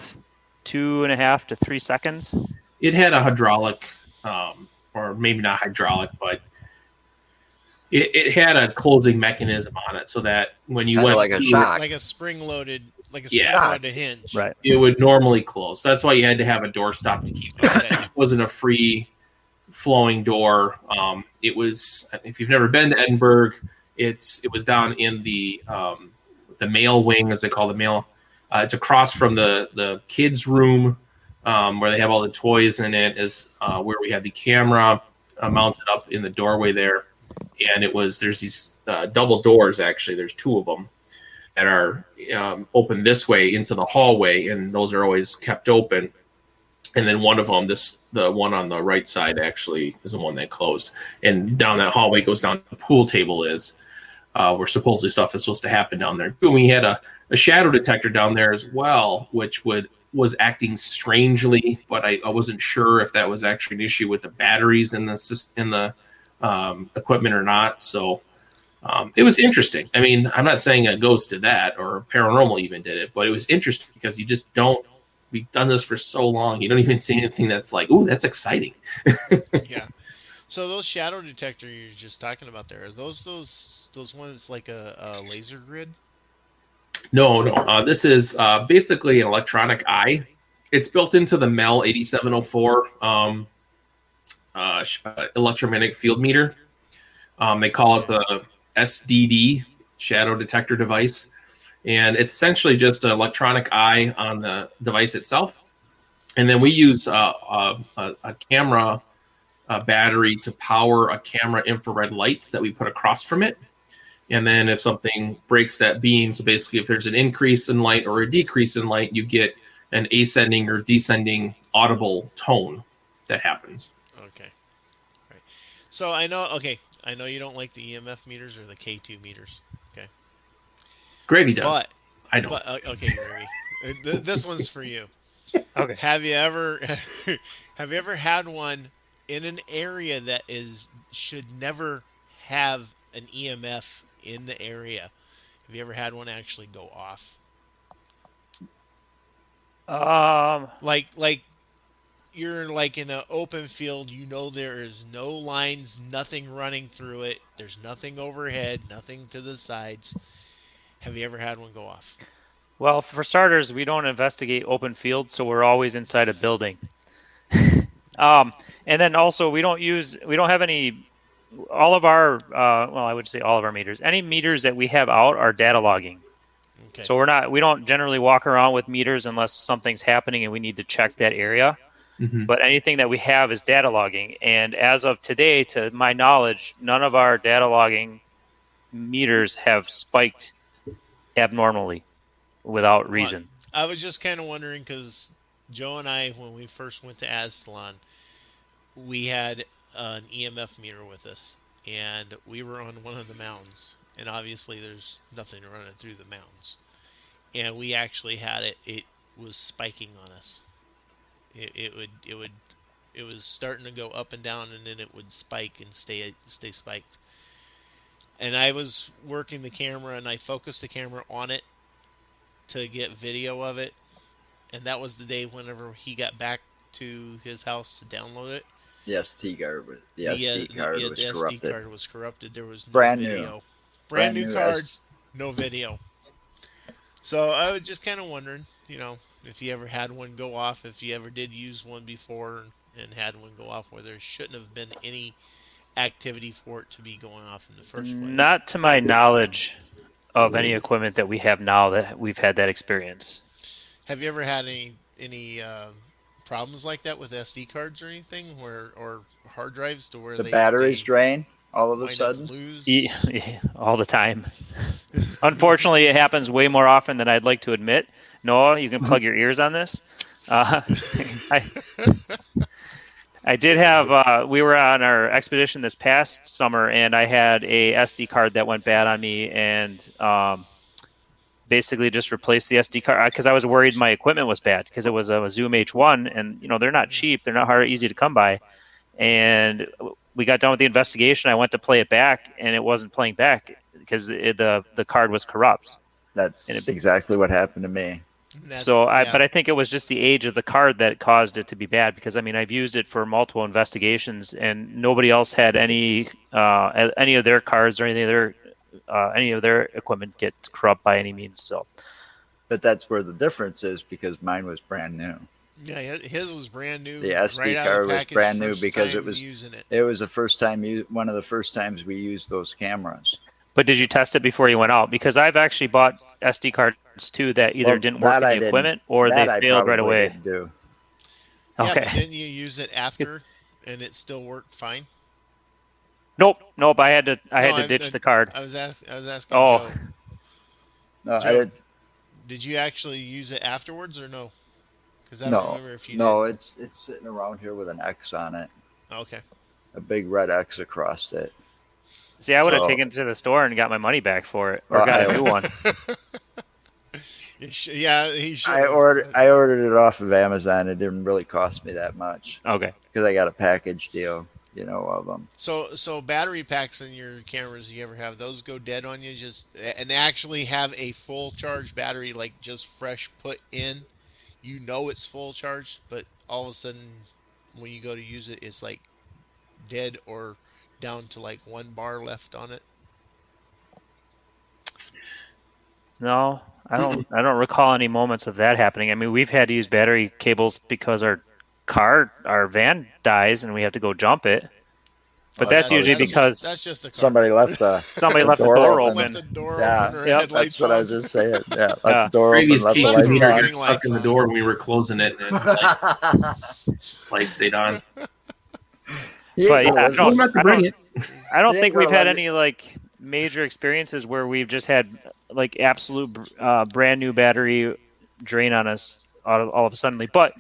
2.5 to 3 seconds. It had a hydraulic, or maybe not hydraulic, but it had a closing mechanism on it, so that when you Kinda went like a through, shock. Like a spring-loaded, Yeah. spring-loaded hinge. Right. it would normally close. That's why you had to have a door stop to keep it. Okay. It wasn't a free flowing door. It was. If you've never been to Edinburgh, it was down in the mail wing, as they call the mail. It's across from the kids' room, where they have all the toys in it. Is where we had the camera mounted up in the doorway there, and there's these double doors. Actually, there's two of them that are open this way into the hallway, and those are always kept open. And then one of them, the one on the right side, actually is the one that closed. And down that hallway goes down to the pool table is, where supposedly stuff is supposed to happen down there. And we had a shadow detector down there as well, which was acting strangely, but I wasn't sure if that was actually an issue with the batteries in the equipment or not. So it was interesting. I mean, I'm not saying a ghost did that or paranormal even did it, but it was interesting because you just don't. We've done this for so long. You don't even see anything that's like, ooh, that's exciting. Yeah. So those shadow detector you're just talking about there, are those ones like a laser grid? No. This is basically an electronic eye. It's built into the Mel 8704 electromagnetic field meter. They call it the SDD, shadow detector device. And it's essentially just an electronic eye on the device itself. And then we use a camera battery to power a camera infrared light that we put across from it. And then if something breaks that beam, so basically if there's an increase in light or a decrease in light, you get an ascending or descending audible tone that happens. Okay. Right. So I know you don't like the EMF meters or the K2 meters. Okay. Gravy does. But I don't. okay, Gravy. This one's for you. Okay. Have you ever had one in an area that should never have an EMF in the area? Have you ever had one actually go off? Like you're like in an open field, there is no lines, nothing running through it. There's nothing overhead, nothing to the sides. Have you ever had one go off? Well, for starters, we don't investigate open fields, so we're always inside a building. And then also we don't have any. All of our, I would say all of our meters. Any meters that we have out are data logging. Okay. So we don't generally walk around with meters unless something's happening and we need to check that area. Mm-hmm. But anything that we have is data logging. And as of today, to my knowledge, none of our data logging meters have spiked abnormally without reason. I was just kind of wondering because Joe and I, when we first went to Asylum, we had an EMF meter with us, and we were on one of the mountains, and obviously there's nothing running through the mountains, and we actually had it. It was spiking on us. It was starting to go up and down, and then it would spike and stay spiked. And I was working the camera, and I focused the camera on it to get video of it. And that was the day whenever he got back to his house to download it. The SD card was corrupted. SD card was corrupted. There was no Brand new. video. Brand new card, S- no video. So I was just kind of wondering, if you ever had one go off, if you ever did use one before and had one go off, where there shouldn't have been any activity for it to be going off in the first place. Not to my knowledge of any equipment that we have now that we've had that experience. Have you ever had any problems like that with SD cards or anything, or hard drives to where the they batteries drain all of a wind up sudden. lose? All the time. Unfortunately, it happens way more often than I'd like to admit. Noah, you can plug your ears on this. I did have. We were on our expedition this past summer, and I had a SD card that went bad on me, and basically just replaced the SD card because I was worried my equipment was bad because it was a Zoom H1, and they're not cheap, they're not easy to come by. And we got done with the investigation. I went to play it back, and it wasn't playing back because the card was corrupt. That's exactly what happened to me. But I think it was just the age of the card that caused it to be bad because I've used it for multiple investigations, and nobody else had any of their cards or any of their equipment get corrupt by any means. So, but that's where the difference is because mine was brand new. Yeah, his was brand new. The SD card was brand new because it was the first time one of the first times we used those cameras. But did you test it before you went out? Because I've actually bought SD cards too that either didn't work in the equipment or they failed right away. Do. Yeah, okay. But then you use it after, and it still worked fine. Nope. I had to ditch the card. I was asking. Oh. Joe. No, Joe, I did. Did you actually use it afterwards or no? Because I don't remember if you No, did. it's sitting around here with an X on it. Okay. A big red X across it. See, I would have taken it to the store and got my money back for it, or got a new one. Yeah, he should. I ordered it off of Amazon. It didn't really cost me that much. Okay. Because I got a package deal, of them. So battery packs in your cameras, you ever have those go dead on you? And actually have a full charge battery, like just fresh put in. It's full charged, but all of a sudden, when you go to use it, it's like dead or down to like 1 bar left on it. No, I don't recall any moments of that happening. We've had to use battery cables because our van dies and we have to go jump it. But that's usually because that's just a car. Somebody left the door open. Left the door yeah, open or yep, headlights that's what on. I was just saying. Yeah, left the door Previous open. case, Left the we lights were on. stuck in the door and we were closing it, and lights stayed on. But yeah, I don't think we've had it. any like major experiences where we've just had like absolute brand new battery drain on us all of a sudden. But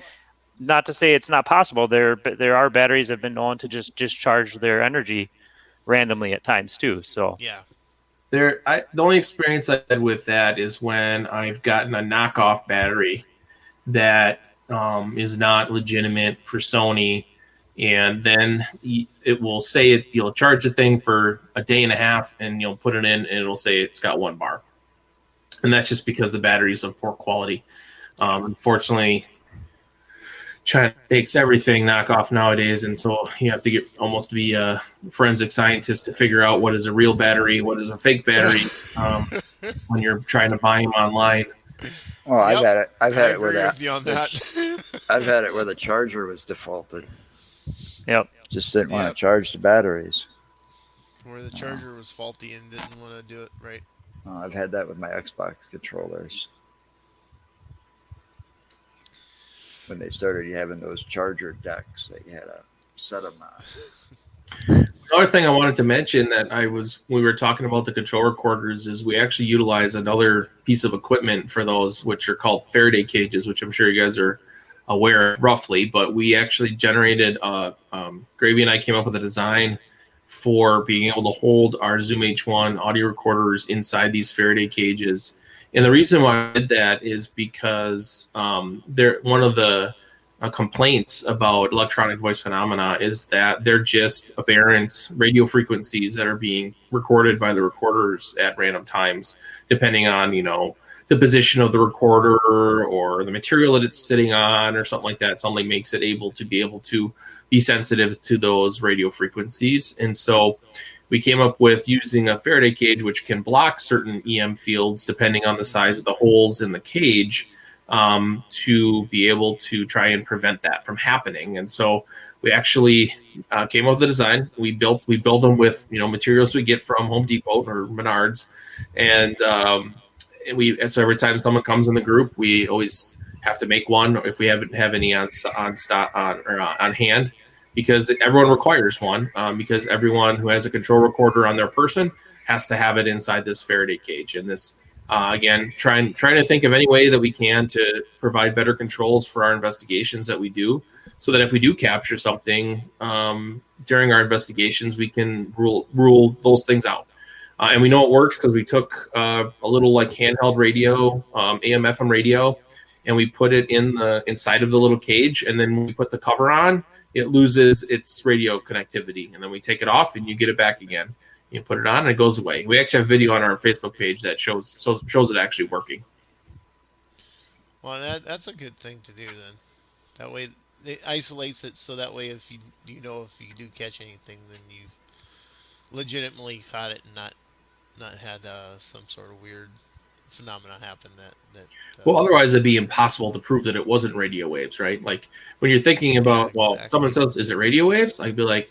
not to say it's not possible. There are batteries that have been known to just discharge their energy randomly at times too. So yeah. The only experience I had with that is when I've gotten a knockoff battery that is not legitimate for Sony, and then it will say you'll charge the thing for a day and a half, and you'll put it in, and it'll say it's got 1 bar, and that's just because the battery is of poor quality. Unfortunately, China takes everything knockoff nowadays, and so you have to almost be a forensic scientist to figure out what is a real battery, what is a fake battery, when you're trying to buy them online. Oh, Yep. I've had it agree with you on that. I've had it where the charger was defaulted. Yep. Just didn't want to charge the batteries. Where the charger was faulty and didn't want to do it right. I've had that with my Xbox controllers. When they started having those charger decks that you had to set them on. Another thing I wanted to mention that we were talking about the control recorders is we actually utilize another piece of equipment for those, which are called Faraday cages, which I'm sure you guys are aware of roughly, but we actually generated, Gravy and I came up with a design for being able to hold our Zoom H1 audio recorders inside these Faraday cages. And the reason why I did that is because one of the complaints about electronic voice phenomena is that they're just aberrant radio frequencies that are being recorded by the recorders at random times, depending on, the position of the recorder or the material that it's sitting on or something like that. Something makes it able to be sensitive to those radio frequencies. And so we came up with using a Faraday cage, which can block certain EM fields depending on the size of the holes in the cage, to be able to try and prevent that from happening. And so we actually came up with the design. We built them with materials we get from Home Depot or Menards, and so every time someone comes in the group, we always have to make one if we haven't have any on hand, because everyone requires one, because everyone who has a control recorder on their person has to have it inside this Faraday cage. And this Again, trying to think of any way that we can to provide better controls for our investigations that we do, so that if we do capture something during our investigations, we can rule those things out. And we know it works because we took a little like handheld radio, AM/FM radio, and we put it inside of the little cage, and then when we put the cover on, it loses its radio connectivity, and then we take it off, and you get it back again. You put it on, and it goes away. We actually have video on our Facebook page that shows it actually working. Well, that's a good thing to do then. That way, it isolates it, so that way, if you do catch anything, then you've legitimately caught it and not had some sort of weird phenomena happen that well, otherwise it'd be impossible to prove that it wasn't radio waves, right? Like when you're thinking about, well, exactly. Someone says, is it radio waves? I'd be like,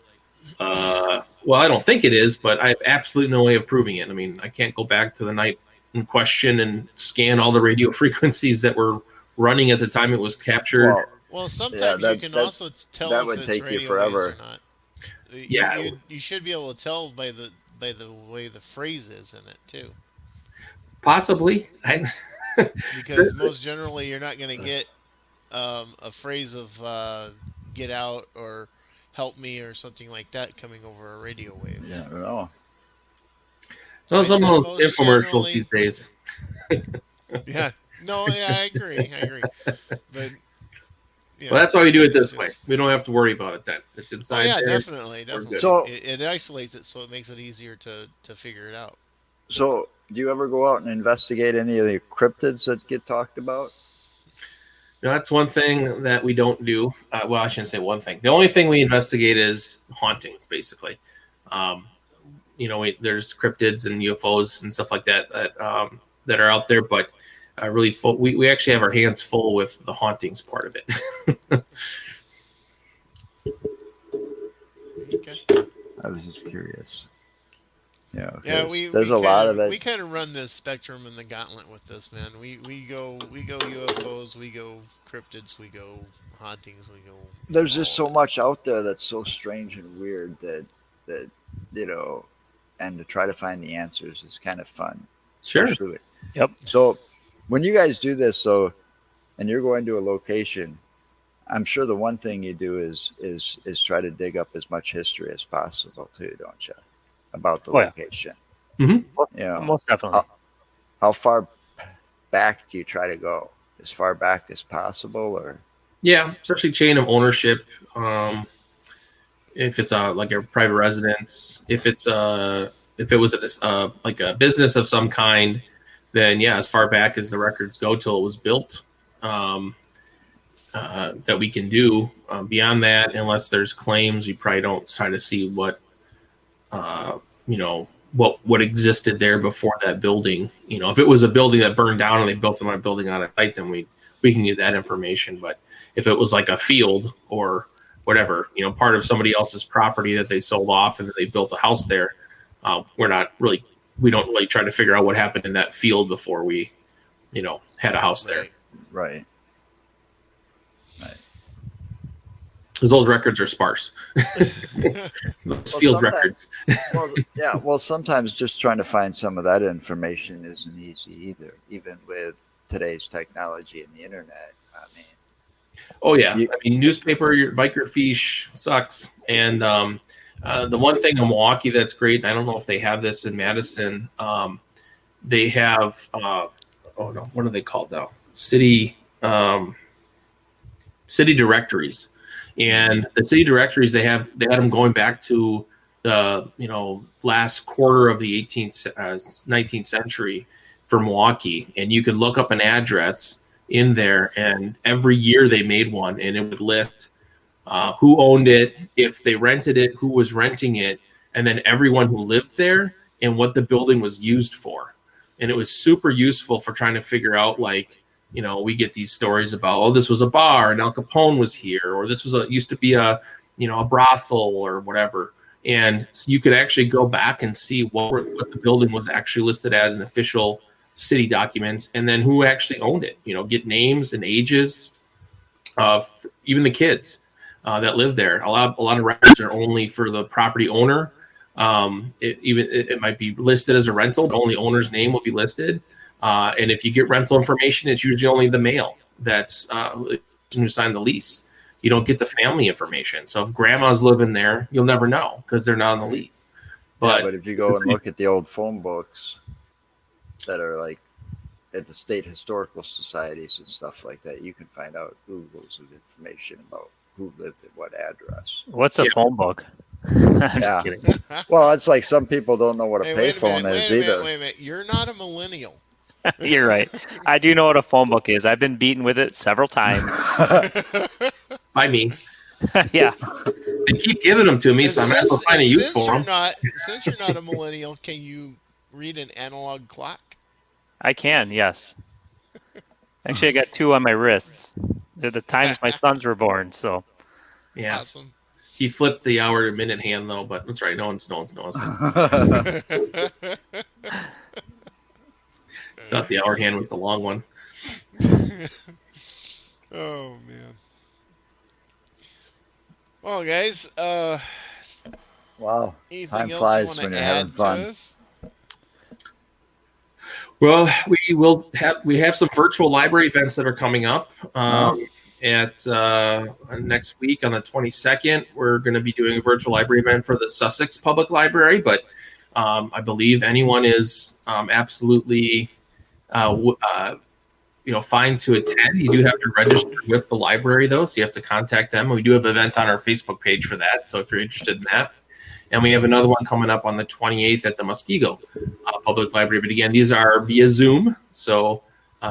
well, I don't think it is, but I have absolutely no way of proving it. I mean, I can't go back to the night in question and scan all the radio frequencies that were running at the time it was captured. Well, sometimes you can also tell that if would it's take radio you forever. waves or not. Yeah, you should be able to tell by the way the phrase is in it too. Possibly, because most generally you're not going to get a phrase of "get out" or "help me" or something like that coming over a radio wave. Yeah, no. So some of those infomercials these days. Yeah, I agree. But well, that's why we do it this way. We don't have to worry about it then. It's inside. Oh, yeah, there. definitely. So it isolates it, so it makes it easier to figure it out. So, do you ever go out and investigate any of the cryptids that get talked about? That's one thing that we don't do. Well, I shouldn't say one thing. The only thing we investigate is hauntings, basically. There's cryptids and UFOs and stuff like that that are out there, but really, we actually have our hands full with the hauntings part of it. Okay. I was just curious. Yeah. There's a lot of it. We kind of run the spectrum and the gauntlet with this, man. We go UFOs, we go cryptids, we go hauntings, we go. There's just so much out there that's so strange and weird that and to try to find the answers is kind of fun. Sure. Yep. So, when you guys do this, and you're going to a location, I'm sure the one thing you do is try to dig up as much history as possible too, don't you? About the location. Yeah. Mm-hmm. Most definitely. How far back do you try to go? As far back as possible, or? Yeah, especially chain of ownership. If it's like a private residence, if it was like a business of some kind, then as far back as the records go till it was built, that we can do. Beyond that, unless there's claims, we probably don't try to see what existed there before that building. If it was a building that burned down and they built another building on a site, then we can get that information. But if it was like a field or whatever, part of somebody else's property that they sold off and they built a house there, we don't really try to figure out what happened in that field before we, had a house there. Right. Because those records are sparse. Field records. Well, sometimes just trying to find some of that information isn't easy either, even with today's technology and the internet. I mean. Oh, yeah. Newspaper, your microfiche sucks. And the one thing in Milwaukee that's great, and I don't know if they have this in Madison, they have, what are they called now? City directories. And the city directories, they had them going back to the last quarter of the 19th century for Milwaukee, and you could look up an address in there, and every year they made one, and it would list who owned it, if they rented it, who was renting it, and then everyone who lived there and what the building was used for. And it was super useful for trying to figure out, we get these stories about, this was a bar and Al Capone was here, or this used to be a brothel or whatever. And you could actually go back and see what the building was actually listed as in official city documents, and then who actually owned it. Get names and ages of even the kids that live there. A lot of records are only for the property owner. It might be listed as a rental, but only owner's name will be listed. And if you get rental information, it's usually only the male that's who signed the lease. You don't get the family information. So if grandma's living there, you'll never know because they're not on the lease. But if you go and look at the old phone books that are like at the state historical societies and stuff like that, you can find out oodles of information about who lived at what address. What's a phone book? I'm just kidding. Well, it's like some people don't know what a payphone is either. Wait a minute. You're not a millennial. You're right. I do know what a phone book is. I've been beaten with it several times. By me. Yeah. They keep giving them to me, so I'm going to find a use for them. Since you're not a millennial, can you read an analog clock? I can, yes. Actually, I got 2 on my wrists. They're the times my sons were born, so. Yeah. Awesome. He flipped the hour to minute hand, though, but that's right. No one's noticing. Thought the hour hand was the long one. Oh, man. Well, guys, wow. anything Time else flies you want when to you're add having to fun. this? Well, we have some virtual library events that are coming up at next week on the 22nd. We're going to be doing a virtual library event for the Sussex Public Library, but I believe anyone is absolutely fine to attend. You do have to register with the library, though, so you have to contact them. We do have an event on our Facebook page for that, so if you're interested in that. And we have another one coming up on the 28th at the Muskego Public Library. But again, these are via Zoom, so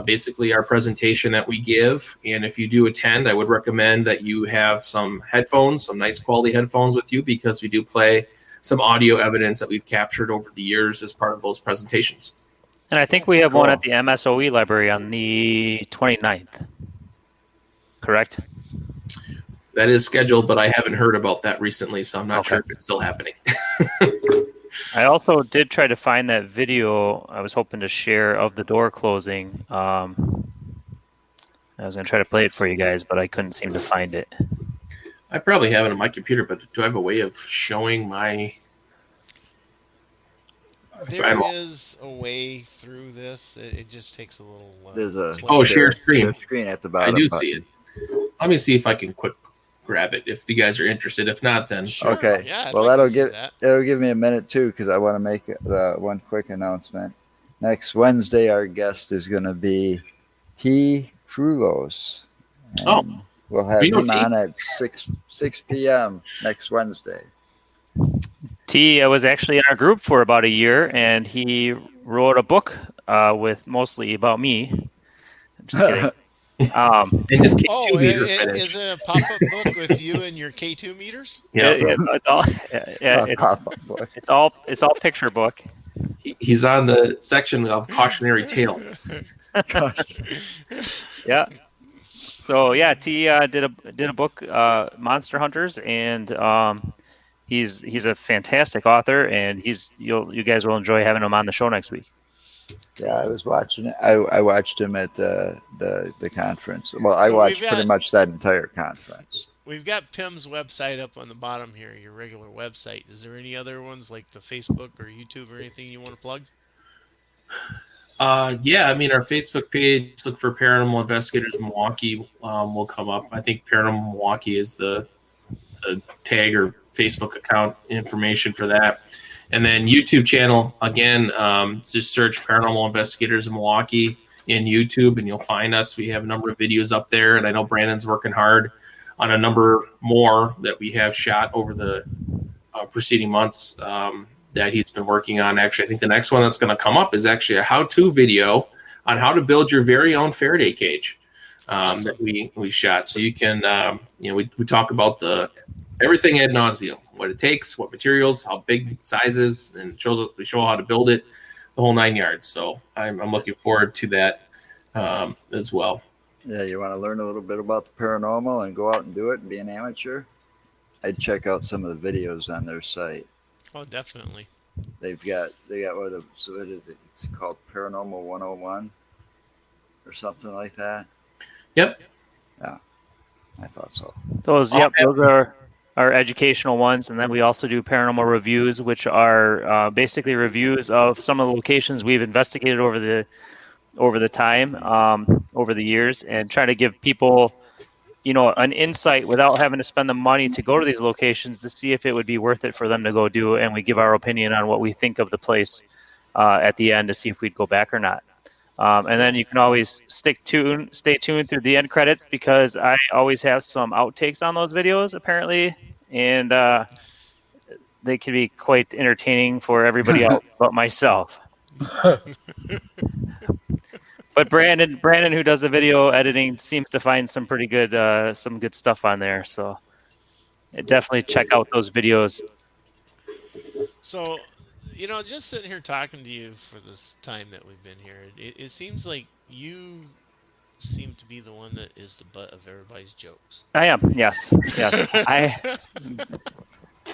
basically our presentation that we give. And if you do attend, I would recommend that you have some headphones, some nice quality headphones with you, because we do play some audio evidence that we've captured over the years as part of those presentations. And I think we have one at the MSOE library on the 29th. Correct? That is scheduled, but I haven't heard about that recently, so I'm not sure if it's still happening. I also did try to find that video I was hoping to share of the door closing. I was going to try to play it for you guys, but I couldn't seem to find it. I probably have it on my computer, but do I have a way of showing my... There is a way through this. It just takes a little... There's a share screen. Share screen at the bottom. I do see it. Let me see if I can quick grab it if you guys are interested. If not, then Sure. okay. Yeah, well, like that'll give me a minute too, because I want to make one quick announcement. Next Wednesday, our guest is going to be T. Frulos. We'll have him on at 6 p.m. next Wednesday. T was actually in our group for about a year, and he wrote a book with mostly about me. I'm just kidding. His K2 meter is it a pop-up book with you and your K2 meters? Yeah, it's all picture book. He's on the section of cautionary tales. Yeah. So yeah, T did a book, Monster Hunters, and he's a fantastic author, and you guys will enjoy having him on the show next week. Yeah, I was watching it. I watched him at the conference. Well, I watched pretty much that entire conference. We've got Pim's website up on the bottom here, your regular website. Is there any other ones like the Facebook or YouTube or anything you want to plug? Yeah, I mean, our Facebook page, look for Paranormal Investigators Milwaukee, will come up. I think Paranormal Milwaukee is the tag or Facebook account information for that. And then YouTube channel, again, just search Paranormal Investigators Milwaukee in YouTube and you'll find us. We have a number of videos up there, and I know Brandon's working hard on a number more that we have shot over the preceding months that he's been working on. Actually, I think the next one that's going to come up is actually a how-to video on how to build your very own Faraday cage that we shot. So you can, we talk about everything ad nauseum, what it takes, what materials, how big sizes, and we show how to build it, the whole 9 yards. So I'm looking forward to that as well. Yeah, you want to learn a little bit about the paranormal and go out and do it and be an amateur? I'd check out some of the videos on their site. Oh, definitely. They got what is it? It's called Paranormal 101 or something like that. Yep. Yeah, I thought so. Those are our educational ones, and then we also do paranormal reviews, which are basically reviews of some of the locations we've investigated over the over the time, over the years, and try to give people, an insight without having to spend the money to go to these locations to see if it would be worth it for them to go do. And we give our opinion on what we think of the place at the end to see if we'd go back or not. And then you can always stay tuned through the end credits, because I always have some outtakes on those videos apparently, and they can be quite entertaining for everybody else but myself. But Brandon, who does the video editing, seems to find some pretty good, some good stuff on there. So definitely check out those videos. So, just sitting here talking to you for this time that we've been here, it seems like you seem to be the one that is the butt of everybody's jokes. I am, yes.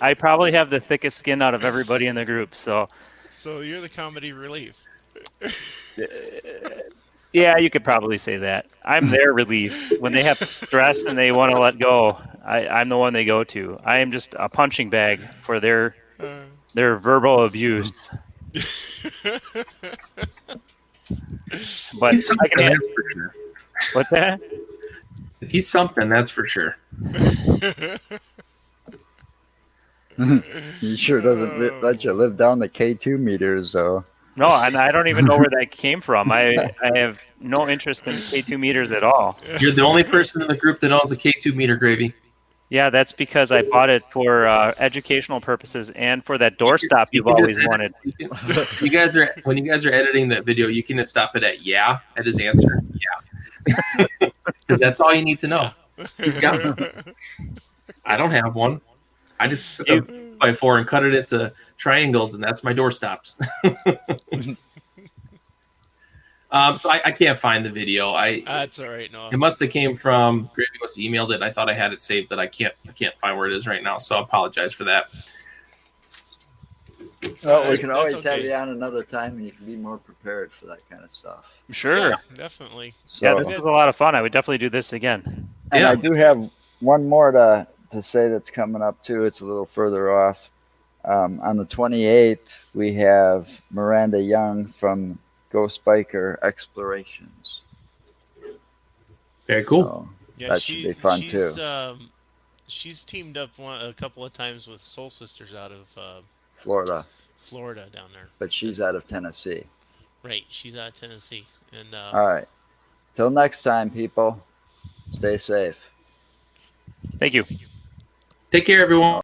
I probably have the thickest skin out of everybody in the group. So you're the comedy relief. Yeah, you could probably say that. I'm their relief. When they have stress and they want to let go, I'm the one they go to. I am just a punching bag for their verbal abuse. But He's something, I can that's for sure. What's that? He's something, that's for sure. He sure doesn't let you live down the K2 meters, though. No, and I don't even know where that came from. I have no interest in K2 meters at all. You're the only person in the group that owns a K2 meter, Gravy. Yeah, that's because I bought it for educational purposes and for that doorstop you've always wanted. When you guys are editing that video, you can just stop it at his answer. Yeah. Because that's all you need to know. Yeah. I don't have one. I just took a 2x4 and cut it into triangles, and that's my doorstops. So I can't find the video. That's all right. No, it must have came from Gravy. Must have emailed it. I thought I had it saved, that I can't find where it is right now. So I apologize for that. Well, we can always okay. have you on another time, and you can be more prepared for that kind of stuff. Sure. Yeah, definitely. So, Yeah, this was a lot of fun. I would definitely do this again. and Yeah. I do have one more to say that's coming up too. It's a little further off. On the 28th, we have Miranda Young from Ghost Biker Explorations. Very cool. So Yeah, that should be fun she's, too. She's teamed up a couple of times with Soul Sisters out of Florida, down there. but she's out of Tennessee. Right, she's out of Tennessee. And All right. Till next time, people. Stay safe. Thank you. Take care, everyone.